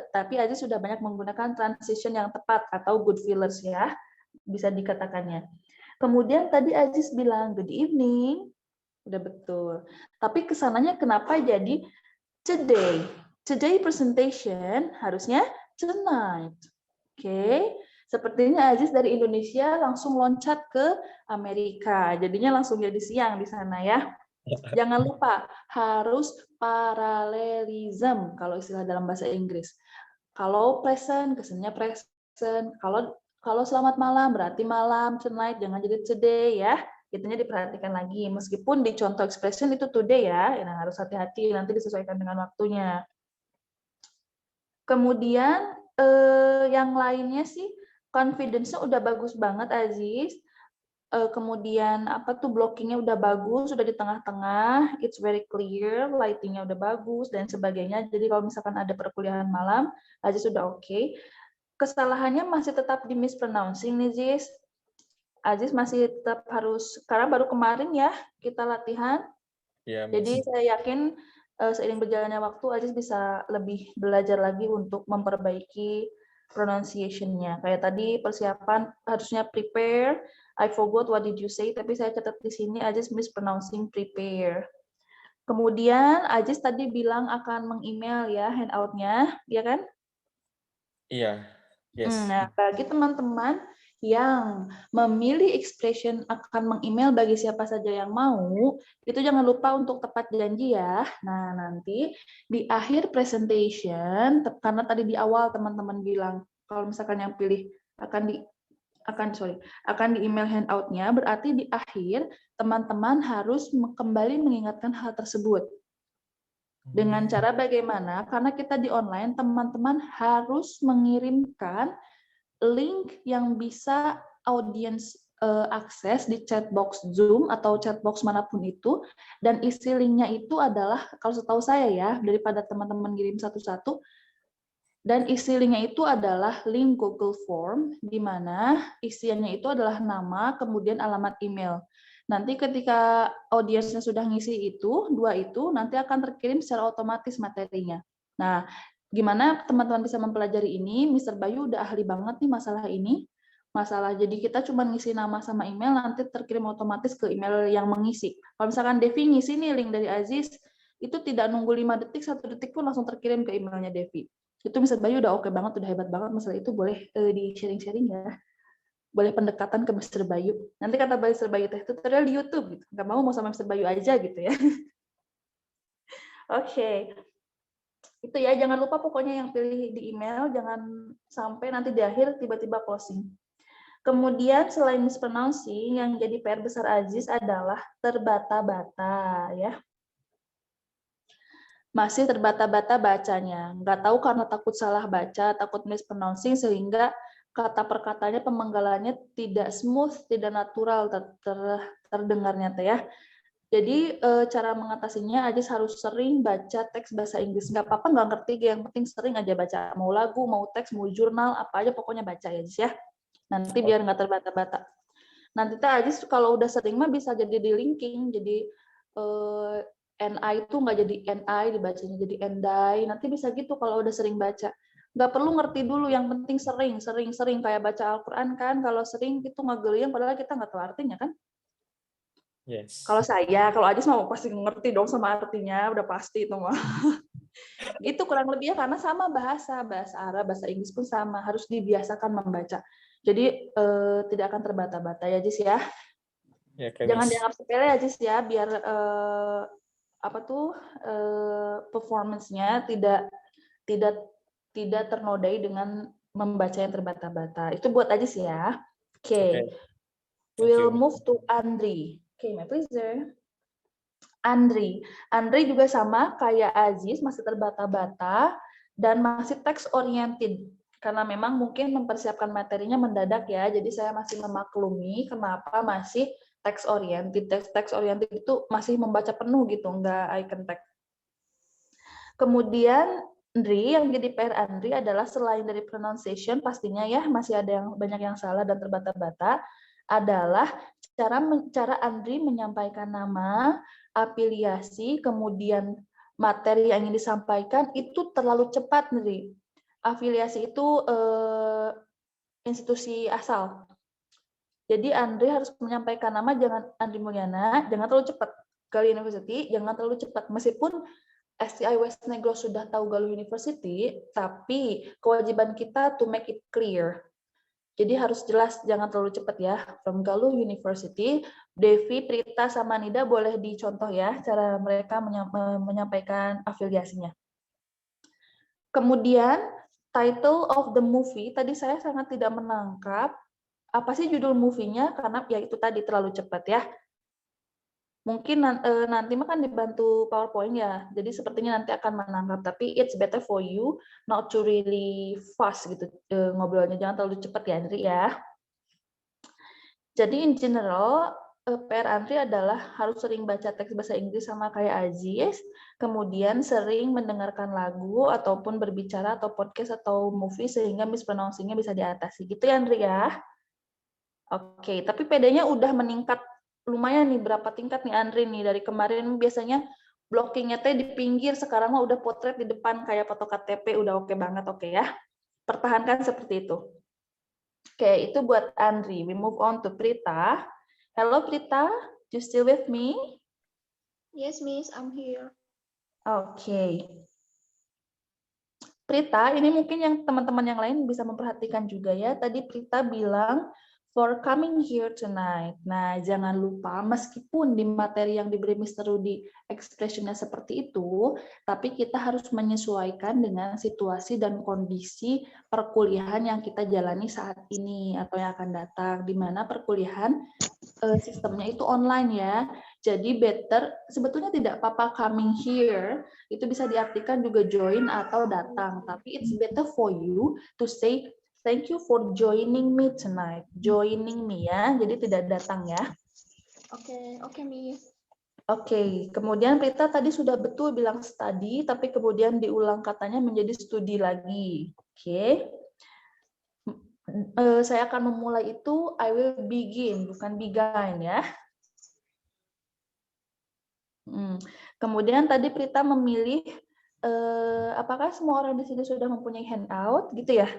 tapi Aziz sudah banyak menggunakan transition yang tepat atau good fillers ya, bisa dikatakannya. Kemudian tadi Aziz bilang good evening, udah betul. Tapi kesananya kenapa jadi today? Today presentation harusnya tonight. Okay, Sepertinya Aziz dari Indonesia langsung loncat ke Amerika. Jadinya langsung jadi siang di sana ya. Jangan lupa harus paralelism kalau istilah dalam bahasa Inggris. Kalau present, kesannya present. Kalau selamat malam berarti malam, tonight jangan jadi today ya. Itunya diperhatikan lagi. Meskipun di contoh expression itu today ya, yang harus hati-hati nanti disesuaikan dengan waktunya. Kemudian yang lainnya sih confidence-nya udah bagus banget Aziz. Kemudian apa tuh blockingnya udah bagus, sudah di tengah-tengah, it's very clear, lightingnya udah bagus dan sebagainya. Jadi kalau misalkan ada perkuliahan malam, Aziz sudah oke. Kesalahannya masih tetap di mispronouncing nih Aziz. Aziz masih tetap harus, karena baru kemarin ya kita latihan. Iya, Jadi Miss. saya yakin seiring berjalannya waktu Aziz bisa lebih belajar lagi untuk memperbaiki pronunciation-nya. Kayak tadi persiapan harusnya prepare, I forgot what did you say, tapi saya catat di sini Aziz mispronouncing prepare. Kemudian Aziz tadi bilang akan meng-email ya handout-nya, ya kan? Iya, yes. Nah, bagi teman-teman yang memilih expression akan meng-email bagi siapa saja yang mau, itu jangan lupa untuk tepat janji ya. Nah, nanti di akhir presentation, karena tadi di awal teman-teman bilang kalau misalkan yang pilih akan di email handout-nya, berarti di akhir teman-teman harus kembali mengingatkan hal tersebut. Dengan cara bagaimana? Karena kita di online, teman-teman harus mengirimkan link yang bisa audiens akses di chatbox Zoom atau chatbox manapun itu, dan isi linknya itu adalah, kalau setahu saya ya, daripada teman-teman kirim satu-satu, dan isi linknya itu adalah link Google Form, di mana isiannya itu adalah nama, kemudian alamat email. Nanti ketika audiensnya sudah ngisi itu, dua itu, nanti akan terkirim secara otomatis materinya. Nah, gimana teman-teman bisa mempelajari ini? Mr. Bayu udah ahli banget nih masalah ini. Jadi kita cuma ngisi nama sama email, nanti terkirim otomatis ke email yang mengisi. Kalau misalkan Devi ngisi nih link dari Aziz, itu tidak nunggu 5 detik, 1 detik pun langsung terkirim ke emailnya Devi. Itu Mr. Bayu udah oke banget, udah hebat banget masalah itu, boleh di sharing-sharing ya. Boleh pendekatan ke Mr. Bayu. Nanti kata Mr. Bayu teh tutorial di YouTube gitu. Nggak mau sama Mr. Bayu aja gitu ya. Oke. Itu ya, jangan lupa pokoknya yang pilih di email, jangan sampai nanti di akhir tiba-tiba closing. Kemudian selain mispronouncing, yang jadi PR besar Aziz adalah terbata-bata ya. Masih terbata-bata bacanya. Nggak tahu karena takut salah baca, takut mispronouncing, sehingga kata perkataannya, pemenggalannya tidak smooth, tidak natural terdengarnya teh ya. Jadi cara mengatasinya Aziz harus sering baca teks bahasa Inggris. Nggak apa-apa nggak ngerti, yang penting sering aja baca. Mau lagu, mau teks, mau jurnal, apa aja pokoknya baca ya Aziz ya. Nanti biar nggak terbata-bata. Nanti teh Aziz kalau udah sering mah bisa jadi di linking, jadi NI itu nggak jadi NI, dibacanya jadi endai. Nanti bisa gitu kalau udah sering baca. Nggak perlu ngerti dulu, yang penting sering kayak baca Al-Quran kan. Kalau sering itu ngegeliang, padahal kita nggak tahu artinya kan. Yes. Kalau kalau Adis mau pasti ngerti dong sama artinya, udah pasti itu mah. Gitu kurang lebihnya, karena sama bahasa Arab, bahasa Inggris pun sama, harus dibiasakan membaca. Jadi tidak akan terbata-bata ya Jis ya. Ya, Kak, Jangan Miss. dianggap sepele ya Jis ya, biar performance-nya tidak ternodai dengan membaca yang terbata-bata. Itu buat Ajis ya. Oke. We'll move to Andri. Oke, my pleasure. Andri juga sama kayak Aziz, masih terbata-bata dan masih text oriented. Karena memang mungkin mempersiapkan materinya mendadak ya, jadi saya masih memaklumi kenapa masih text oriented. Text oriented itu masih membaca penuh gitu, nggak icon text. Kemudian Andri, yang jadi PR Andri adalah selain dari pronunciation pastinya ya masih ada yang banyak yang salah dan terbata-bata, adalah cara Andri menyampaikan nama, afiliasi, kemudian materi yang ingin disampaikan itu terlalu cepat, Andri. Afiliasi itu institusi asal. Jadi Andri harus menyampaikan nama, jangan Andri Mulyana, jangan terlalu cepat. Galuh University, jangan terlalu cepat. Meskipun STI West Negros sudah tahu Galuh University, tapi kewajiban kita to make it clear. Jadi harus jelas, jangan terlalu cepat ya. From Galuh University, Devi, Prita, sama Nida boleh dicontoh ya cara mereka menyampaikan afiliasinya. Kemudian title of the movie, tadi saya sangat tidak menangkap apa sih judul movie-nya karena ya itu tadi terlalu cepat ya. Mungkin nanti mah kan dibantu PowerPoint ya, jadi sepertinya nanti akan menangkap. Tapi it's better for you not to really fast gitu ngobrolnya, jangan terlalu cepat ya Andri ya. Jadi in general PR Andri adalah harus sering baca teks bahasa Inggris sama kayak Aziz, kemudian sering mendengarkan lagu ataupun berbicara atau podcast atau movie sehingga mispronouncing-nya bisa diatasi gitu ya Andri ya. Oke, tapi PD-nya udah meningkat lumayan nih, berapa tingkat nih Andri nih, dari kemarin biasanya blockingnya teh di pinggir, sekarang mah udah potret di depan kayak foto KTP, udah oke banget, oke ya. Pertahankan seperti itu. Oke, itu buat Andri. We move on to Prita. Hello Prita, you still with me? Yes, Miss, I'm here. Oke. Prita, ini mungkin yang teman-teman yang lain bisa memperhatikan juga ya. Tadi Prita bilang, for coming here tonight. Nah, jangan lupa meskipun di materi yang diberi Mr. Rudy expression-nya seperti itu, tapi kita harus menyesuaikan dengan situasi dan kondisi perkuliahan yang kita jalani saat ini atau yang akan datang, di mana perkuliahan sistemnya itu online ya. Jadi better, sebetulnya tidak apa-apa coming here, itu bisa diartikan juga join atau datang, tapi it's better for you to say thank you for joining me tonight. Joining me ya, jadi tidak datang ya. Oke, Miss. Oke, kemudian Prita tadi sudah betul bilang study, tapi kemudian diulang katanya menjadi studi lagi. Oke. Saya akan memulai itu, I will begin, bukan begin ya. Kemudian tadi Prita memilih, apakah semua orang di sini sudah mempunyai handout, gitu ya?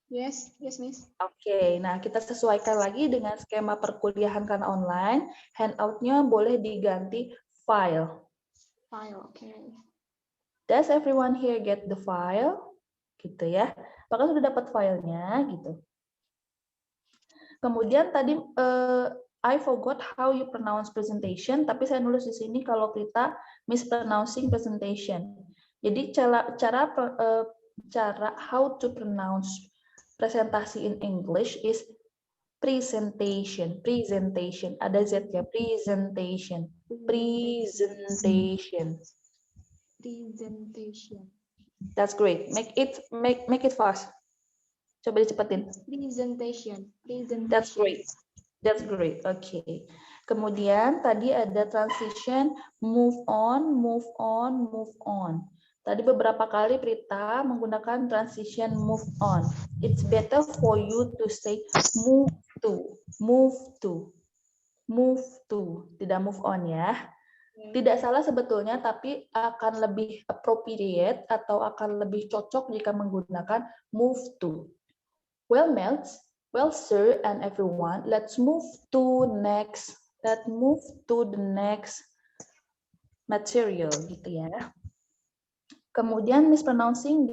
Yes, Miss. Oke, nah kita sesuaikan lagi dengan skema perkuliahan karena online. Handout-nya boleh diganti file. File, oke. Does everyone here get the file? Gitu ya. Apakah sudah dapat filenya? Gitu. Kemudian tadi I forgot how you pronounce presentation, tapi saya nulis di sini kalau kita mispronouncing presentation. Jadi cara how to pronounce presentasi in English is presentation. Ada Z ya, presentation. That's great. Make it fast. Coba dicepetin. Presentation. That's great. Okay. Kemudian tadi ada transition, move on. Tadi beberapa kali Prita menggunakan transition move on. It's better for you to say move to. Tidak move on ya. Tidak salah sebetulnya, tapi akan lebih appropriate atau akan lebih cocok jika menggunakan move to. Well, sir and everyone, let's move to the next material gitu ya. Kemudian mispronouncing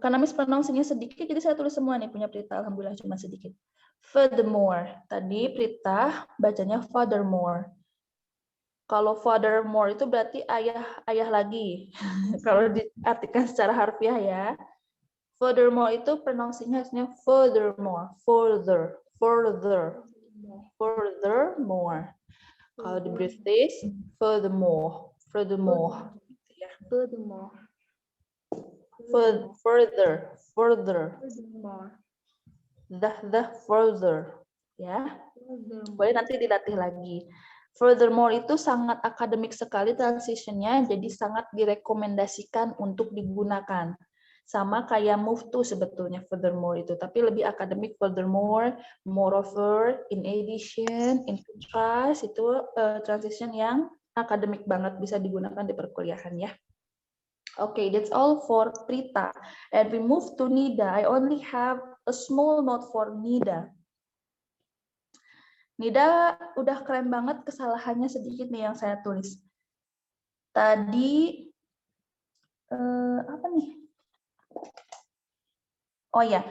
karena mispronouncingnya sedikit, jadi saya tulis semua nih punya Prita, alhamdulillah cuma sedikit. Furthermore, tadi Prita bacanya furthermore. Kalau furthermore itu berarti ayah lagi. Kalau diartikan secara harfiah ya. Furthermore itu pronouncing-nya harusnya furthermore. Kalau di British, furthermore. The further. Ya. Boleh nanti dilatih lagi. Furthermore itu sangat akademik sekali transitionnya, jadi sangat direkomendasikan untuk digunakan. Sama kayak move to sebetulnya furthermore itu, tapi lebih akademik furthermore, moreover, in addition, in contrast, itu transition yang akademik banget bisa digunakan di perkuliahan ya. Okay, that's all for Prita. And we move to Nida. I only have a small note for Nida. Nida udah keren banget, kesalahannya sedikit nih yang saya tulis. Tadi, apa nih? Oh ya,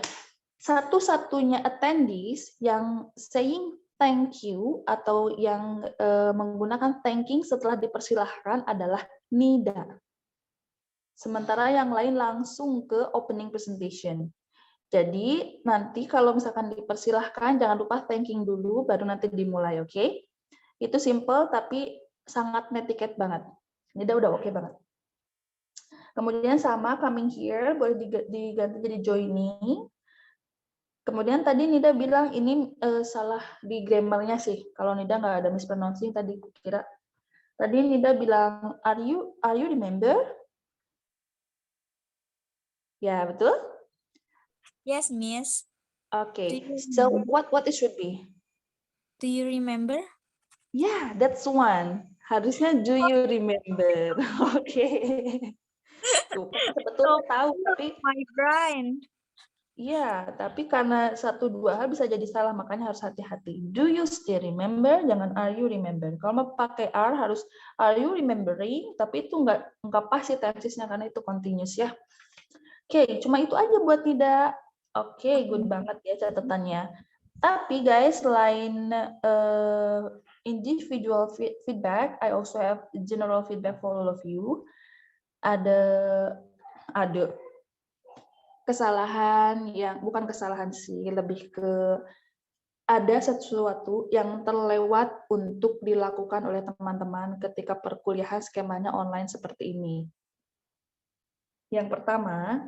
satu-satunya attendees yang saying thank you atau yang menggunakan thanking setelah dipersilahkan adalah Nida. Sementara yang lain langsung ke opening presentation. Jadi nanti kalau misalkan dipersilahkan jangan lupa thanking dulu baru nanti dimulai, oke? Itu simple tapi sangat netiquette banget. Nida udah oke banget. Kemudian sama coming here boleh diganti jadi joining. Kemudian tadi Nida bilang ini salah di grammarnya sih. Kalau Nida nggak ada mispronouncing tadi kira. Tadi Nida bilang are you remember? Ya, betul? Yes, Miss. Okay. Do you So remember? what it should be? Do you remember? Yeah, that's one. Harusnya do you remember? Oke. Tuh, kan sebetulnya tahu tapi My brain. iya, tapi karena satu dua hal bisa jadi salah, makanya harus hati-hati. Do you still remember? Jangan are you remember. Kalau mau pakai are harus are you remembering? Tapi itu nggak pas sih tensisnya karena itu continuous ya. Oke, cuma itu aja buat tidak. Oke, good banget ya catatannya. Tapi guys, selain individual feedback, I also have general feedback for all of you. Ada kesalahan yang bukan kesalahan sih, lebih ke ada sesuatu yang terlewat untuk dilakukan oleh teman-teman ketika perkuliahan skemanya online seperti ini. Yang pertama,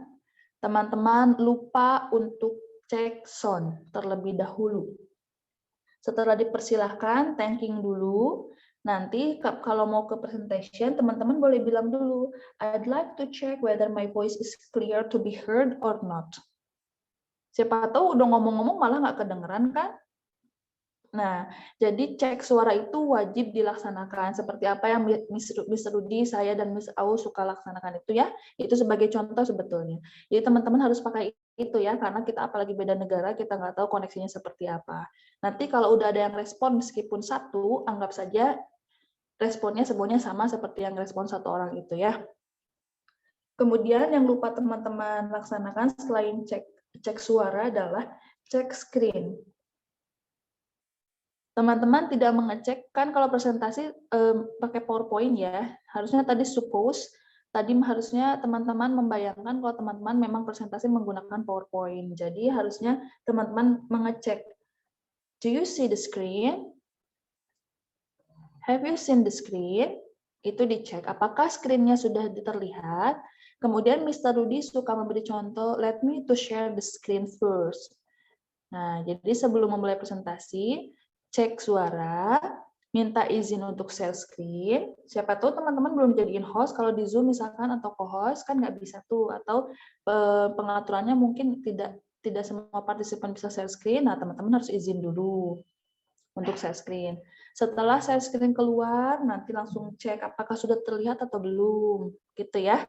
teman-teman lupa untuk cek sound terlebih dahulu. Setelah dipersilahkan, thanking dulu. Nanti kalau mau ke presentation, teman-teman boleh bilang dulu, I'd like to check whether my voice is clear to be heard or not. Siapa tahu udah ngomong-ngomong malah nggak kedengeran kan? Nah, jadi cek suara itu wajib dilaksanakan. Seperti apa yang Miss Rudy, saya, dan Miss Au suka laksanakan itu ya. Itu sebagai contoh sebetulnya. Jadi teman-teman harus pakai itu ya, karena kita apalagi beda negara, kita nggak tahu koneksinya seperti apa. Nanti kalau udah ada yang respon meskipun satu, anggap saja responnya semuanya sama seperti yang respon satu orang itu ya. Kemudian yang lupa teman-teman laksanakan selain cek suara adalah cek screen. Teman-teman tidak mengecek, kan kalau presentasi pakai PowerPoint ya, harusnya tadi suppose, tadi harusnya teman-teman membayangkan kalau teman-teman memang presentasi menggunakan PowerPoint. Jadi harusnya teman-teman mengecek, do you see the screen? Have you seen the screen? Itu dicek, apakah screen-nya sudah terlihat? Kemudian Mr. Rudy suka memberi contoh, let me to share the screen first. Nah, jadi sebelum memulai presentasi, cek suara, minta izin untuk share screen. Siapa tahu teman-teman belum jadiin host, kalau di Zoom misalkan atau co-host kan nggak bisa tuh, atau pengaturannya mungkin tidak semua partisipan bisa share screen. Nah, teman-teman harus izin dulu untuk share screen. Setelah share screen keluar, nanti langsung cek apakah sudah terlihat atau belum, gitu ya.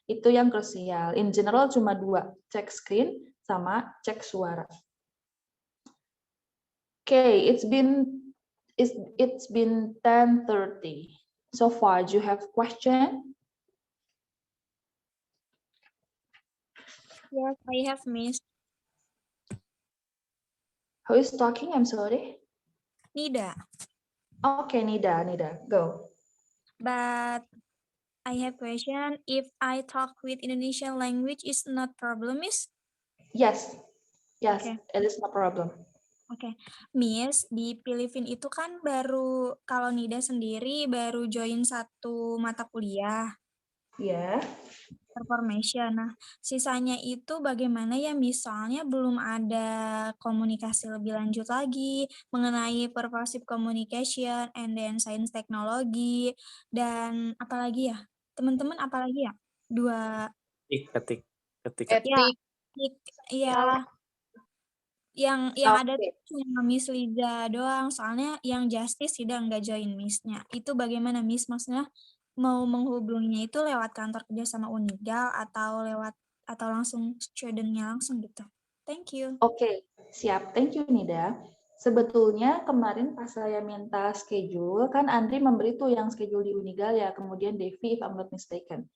Itu yang krusial. In general cuma dua, cek screen sama cek suara. Okay, it's been 10:30 so far. Do you have question? Yes, I have, Miss. Who is talking? I'm sorry. Nida. Okay, Nida, go. But I have question. If I talk with Indonesian language, is not problem, Miss? Yes, Okay. it is no problem. Oke, Miss, di Filipina itu kan baru, kalau Nida sendiri baru join satu mata kuliah, Ya. Performation. Nah, sisanya itu bagaimana ya, Miss? Soalnya belum ada komunikasi lebih lanjut lagi mengenai pervasive communication and then science technology, dan apalagi ya? Teman-teman apalagi ya? Ketik. Iya. Yang ada tuh cuma Miss Liza doang, soalnya yang Justice tidak nggak join Miss-nya. Itu bagaimana Miss? Maksudnya mau menghubunginya itu lewat kantor kerja sama Unigal atau langsung student-nya langsung gitu. Thank you. Oke, siap. Thank you Nida. Sebetulnya kemarin pas saya minta schedule, kan Andri memberi tuh yang schedule di Unigal ya, kemudian Devi if I'm not mistaken.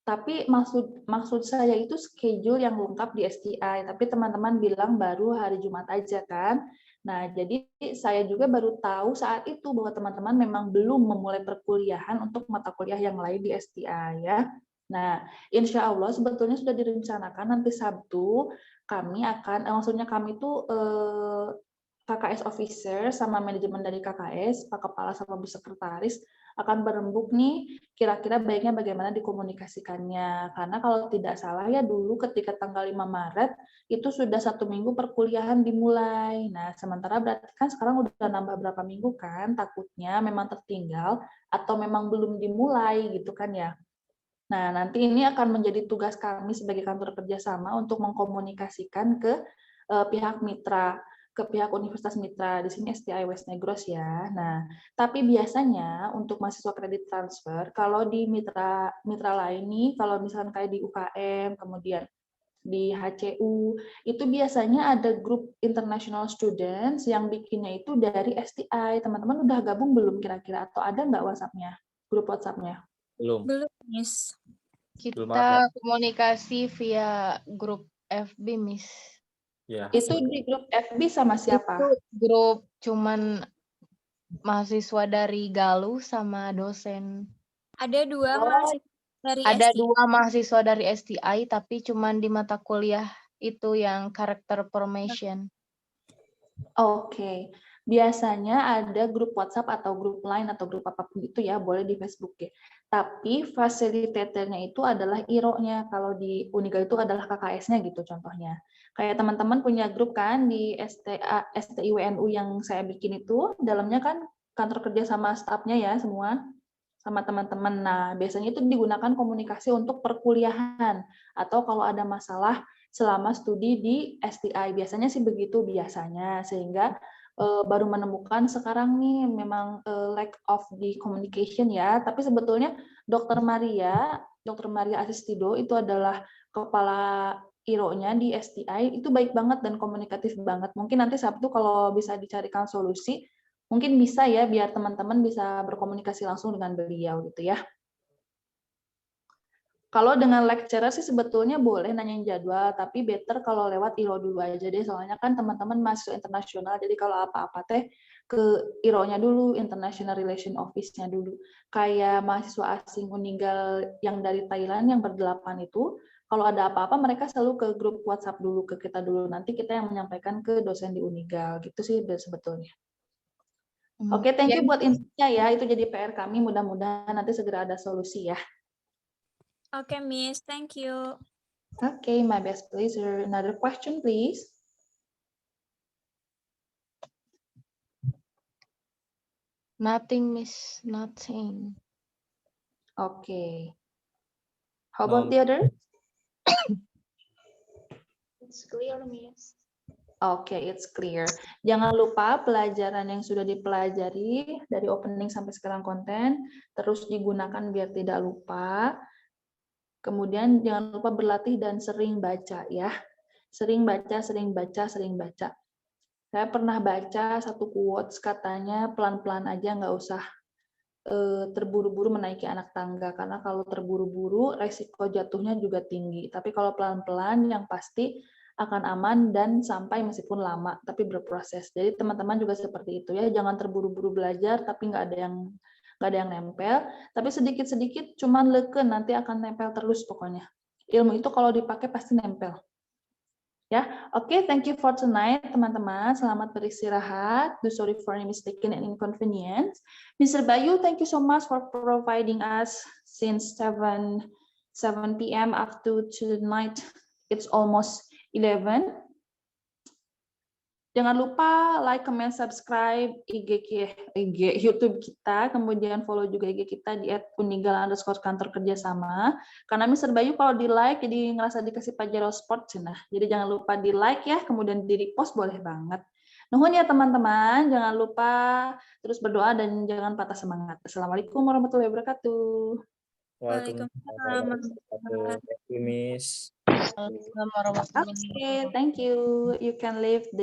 Tapi maksud saya itu schedule yang lengkap di STI, tapi teman-teman bilang baru hari Jumat aja kan. Nah, jadi saya juga baru tahu saat itu bahwa teman-teman memang belum memulai perkuliahan untuk mata kuliah yang lain di STI ya. Nah, insya Allah sebetulnya sudah direncanakan nanti Sabtu kami akan, maksudnya kami tuh KKS officer sama manajemen dari KKS, Pak Kepala sama Bu Sekretaris akan berembuk nih kira-kira baiknya bagaimana dikomunikasikannya. Karena kalau tidak salah ya dulu ketika tanggal 5 Maret itu sudah 1 minggu perkuliahan dimulai. Nah, sementara berarti kan sekarang udah nambah berapa minggu kan, takutnya memang tertinggal atau memang belum dimulai gitu kan ya. Nah, nanti ini akan menjadi tugas kami sebagai kantor kerjasama untuk mengkomunikasikan ke pihak mitra, ke pihak Universitas Mitra, di sini STI West Negros ya. Nah, tapi biasanya untuk mahasiswa kredit transfer, kalau di mitra lain nih, kalau misalkan kayak di UKM, kemudian di HCU, itu biasanya ada grup international students yang bikinnya itu dari STI. Teman-teman udah gabung belum kira-kira? Atau ada nggak WhatsApp-nya, grup WhatsApp-nya? Belum. Belum, Miss. Belum ada. Kita komunikasi via grup FB, Miss. Ya. Itu di grup FB sama siapa? Itu grup cuman mahasiswa dari Galuh sama dosen. Ada dua Oh, mahasiswa dari Ada STI. 2 mahasiswa dari STI, tapi cuman di mata kuliah itu yang karakter formation. Oke. Biasanya ada grup WhatsApp atau grup Line atau grup apapun itu ya, boleh di Facebook ya. Tapi fasilitatornya itu adalah IRO-nya. Kalau di Unigal itu adalah KKS-nya gitu contohnya. Kayak teman-teman punya grup kan di STIWNU yang saya bikin itu, dalamnya kan kantor kerja sama stafnya ya semua, sama teman-teman. Nah, biasanya itu digunakan komunikasi untuk perkuliahan atau kalau ada masalah selama studi di STI. Biasanya sih begitu biasanya, sehingga baru menemukan sekarang nih memang lack of the communication ya. Tapi sebetulnya Dr. Maria Asistido itu adalah kepala IRO-nya di STI, itu baik banget dan komunikatif banget. Mungkin nanti Sabtu kalau bisa dicarikan solusi, mungkin bisa ya biar teman-teman bisa berkomunikasi langsung dengan beliau gitu ya. Kalau dengan lecturer sih sebetulnya boleh nanyain jadwal, tapi better kalau lewat IRO dulu aja deh, soalnya kan teman-teman mahasiswa internasional, jadi kalau apa-apa teh ke IRO-nya dulu, International Relation Office-nya dulu. Kayak mahasiswa asing Unigal yang dari Thailand yang berdelapan itu, kalau ada apa-apa mereka selalu ke grup WhatsApp dulu ke kita dulu, nanti kita yang menyampaikan ke dosen di Unigal, gitu sih sebetulnya. Oke, thank you buat infonya ya, itu jadi PR kami, mudah-mudahan nanti segera ada solusi ya. Oke, Miss. Thank you. Okay, my best pleasure. Another question, please. Nothing, Miss. Nothing. Okay. How No. about the other? It's clear, Miss. Okay, it's clear. Jangan lupa pelajaran yang sudah dipelajari dari opening sampai sekarang konten terus digunakan biar tidak lupa. Kemudian jangan lupa berlatih dan sering baca ya. Sering baca, sering baca, sering baca. Saya pernah baca satu quotes katanya pelan-pelan aja, nggak usah terburu-buru menaiki anak tangga, karena kalau terburu-buru resiko jatuhnya juga tinggi. Tapi kalau pelan-pelan yang pasti akan aman dan sampai meskipun lama tapi berproses. Jadi teman-teman juga seperti itu ya, jangan terburu-buru belajar tapi nggak ada yang nempel, tapi sedikit-sedikit cuman leken nanti akan nempel terus pokoknya. Ilmu itu kalau dipakai pasti nempel. Ya, oke, thank you for tonight, teman-teman. Selamat beristirahat. Do sorry for any mistaken and inconvenience. Mr. Bayu, thank you so much for providing us since 7 p.m. up to tonight. It's almost 11. Jangan lupa like, comment, subscribe IG YouTube kita, kemudian follow juga IG kita di @unigal_kantor kerjasama. Karena Mr. Bayu kalau di like jadi ngerasa dikasih pajero sport cenah. Jadi jangan lupa di like ya, kemudian di repost boleh banget. Nuhun ya teman-teman, jangan lupa terus berdoa dan jangan patah semangat. Assalamualaikum warahmatullahi wabarakatuh. Waalaikumsalam. Thank you, Miss. Assalamualaikum warahmatullahi wabarakatuh. Okay, thank you. You can leave the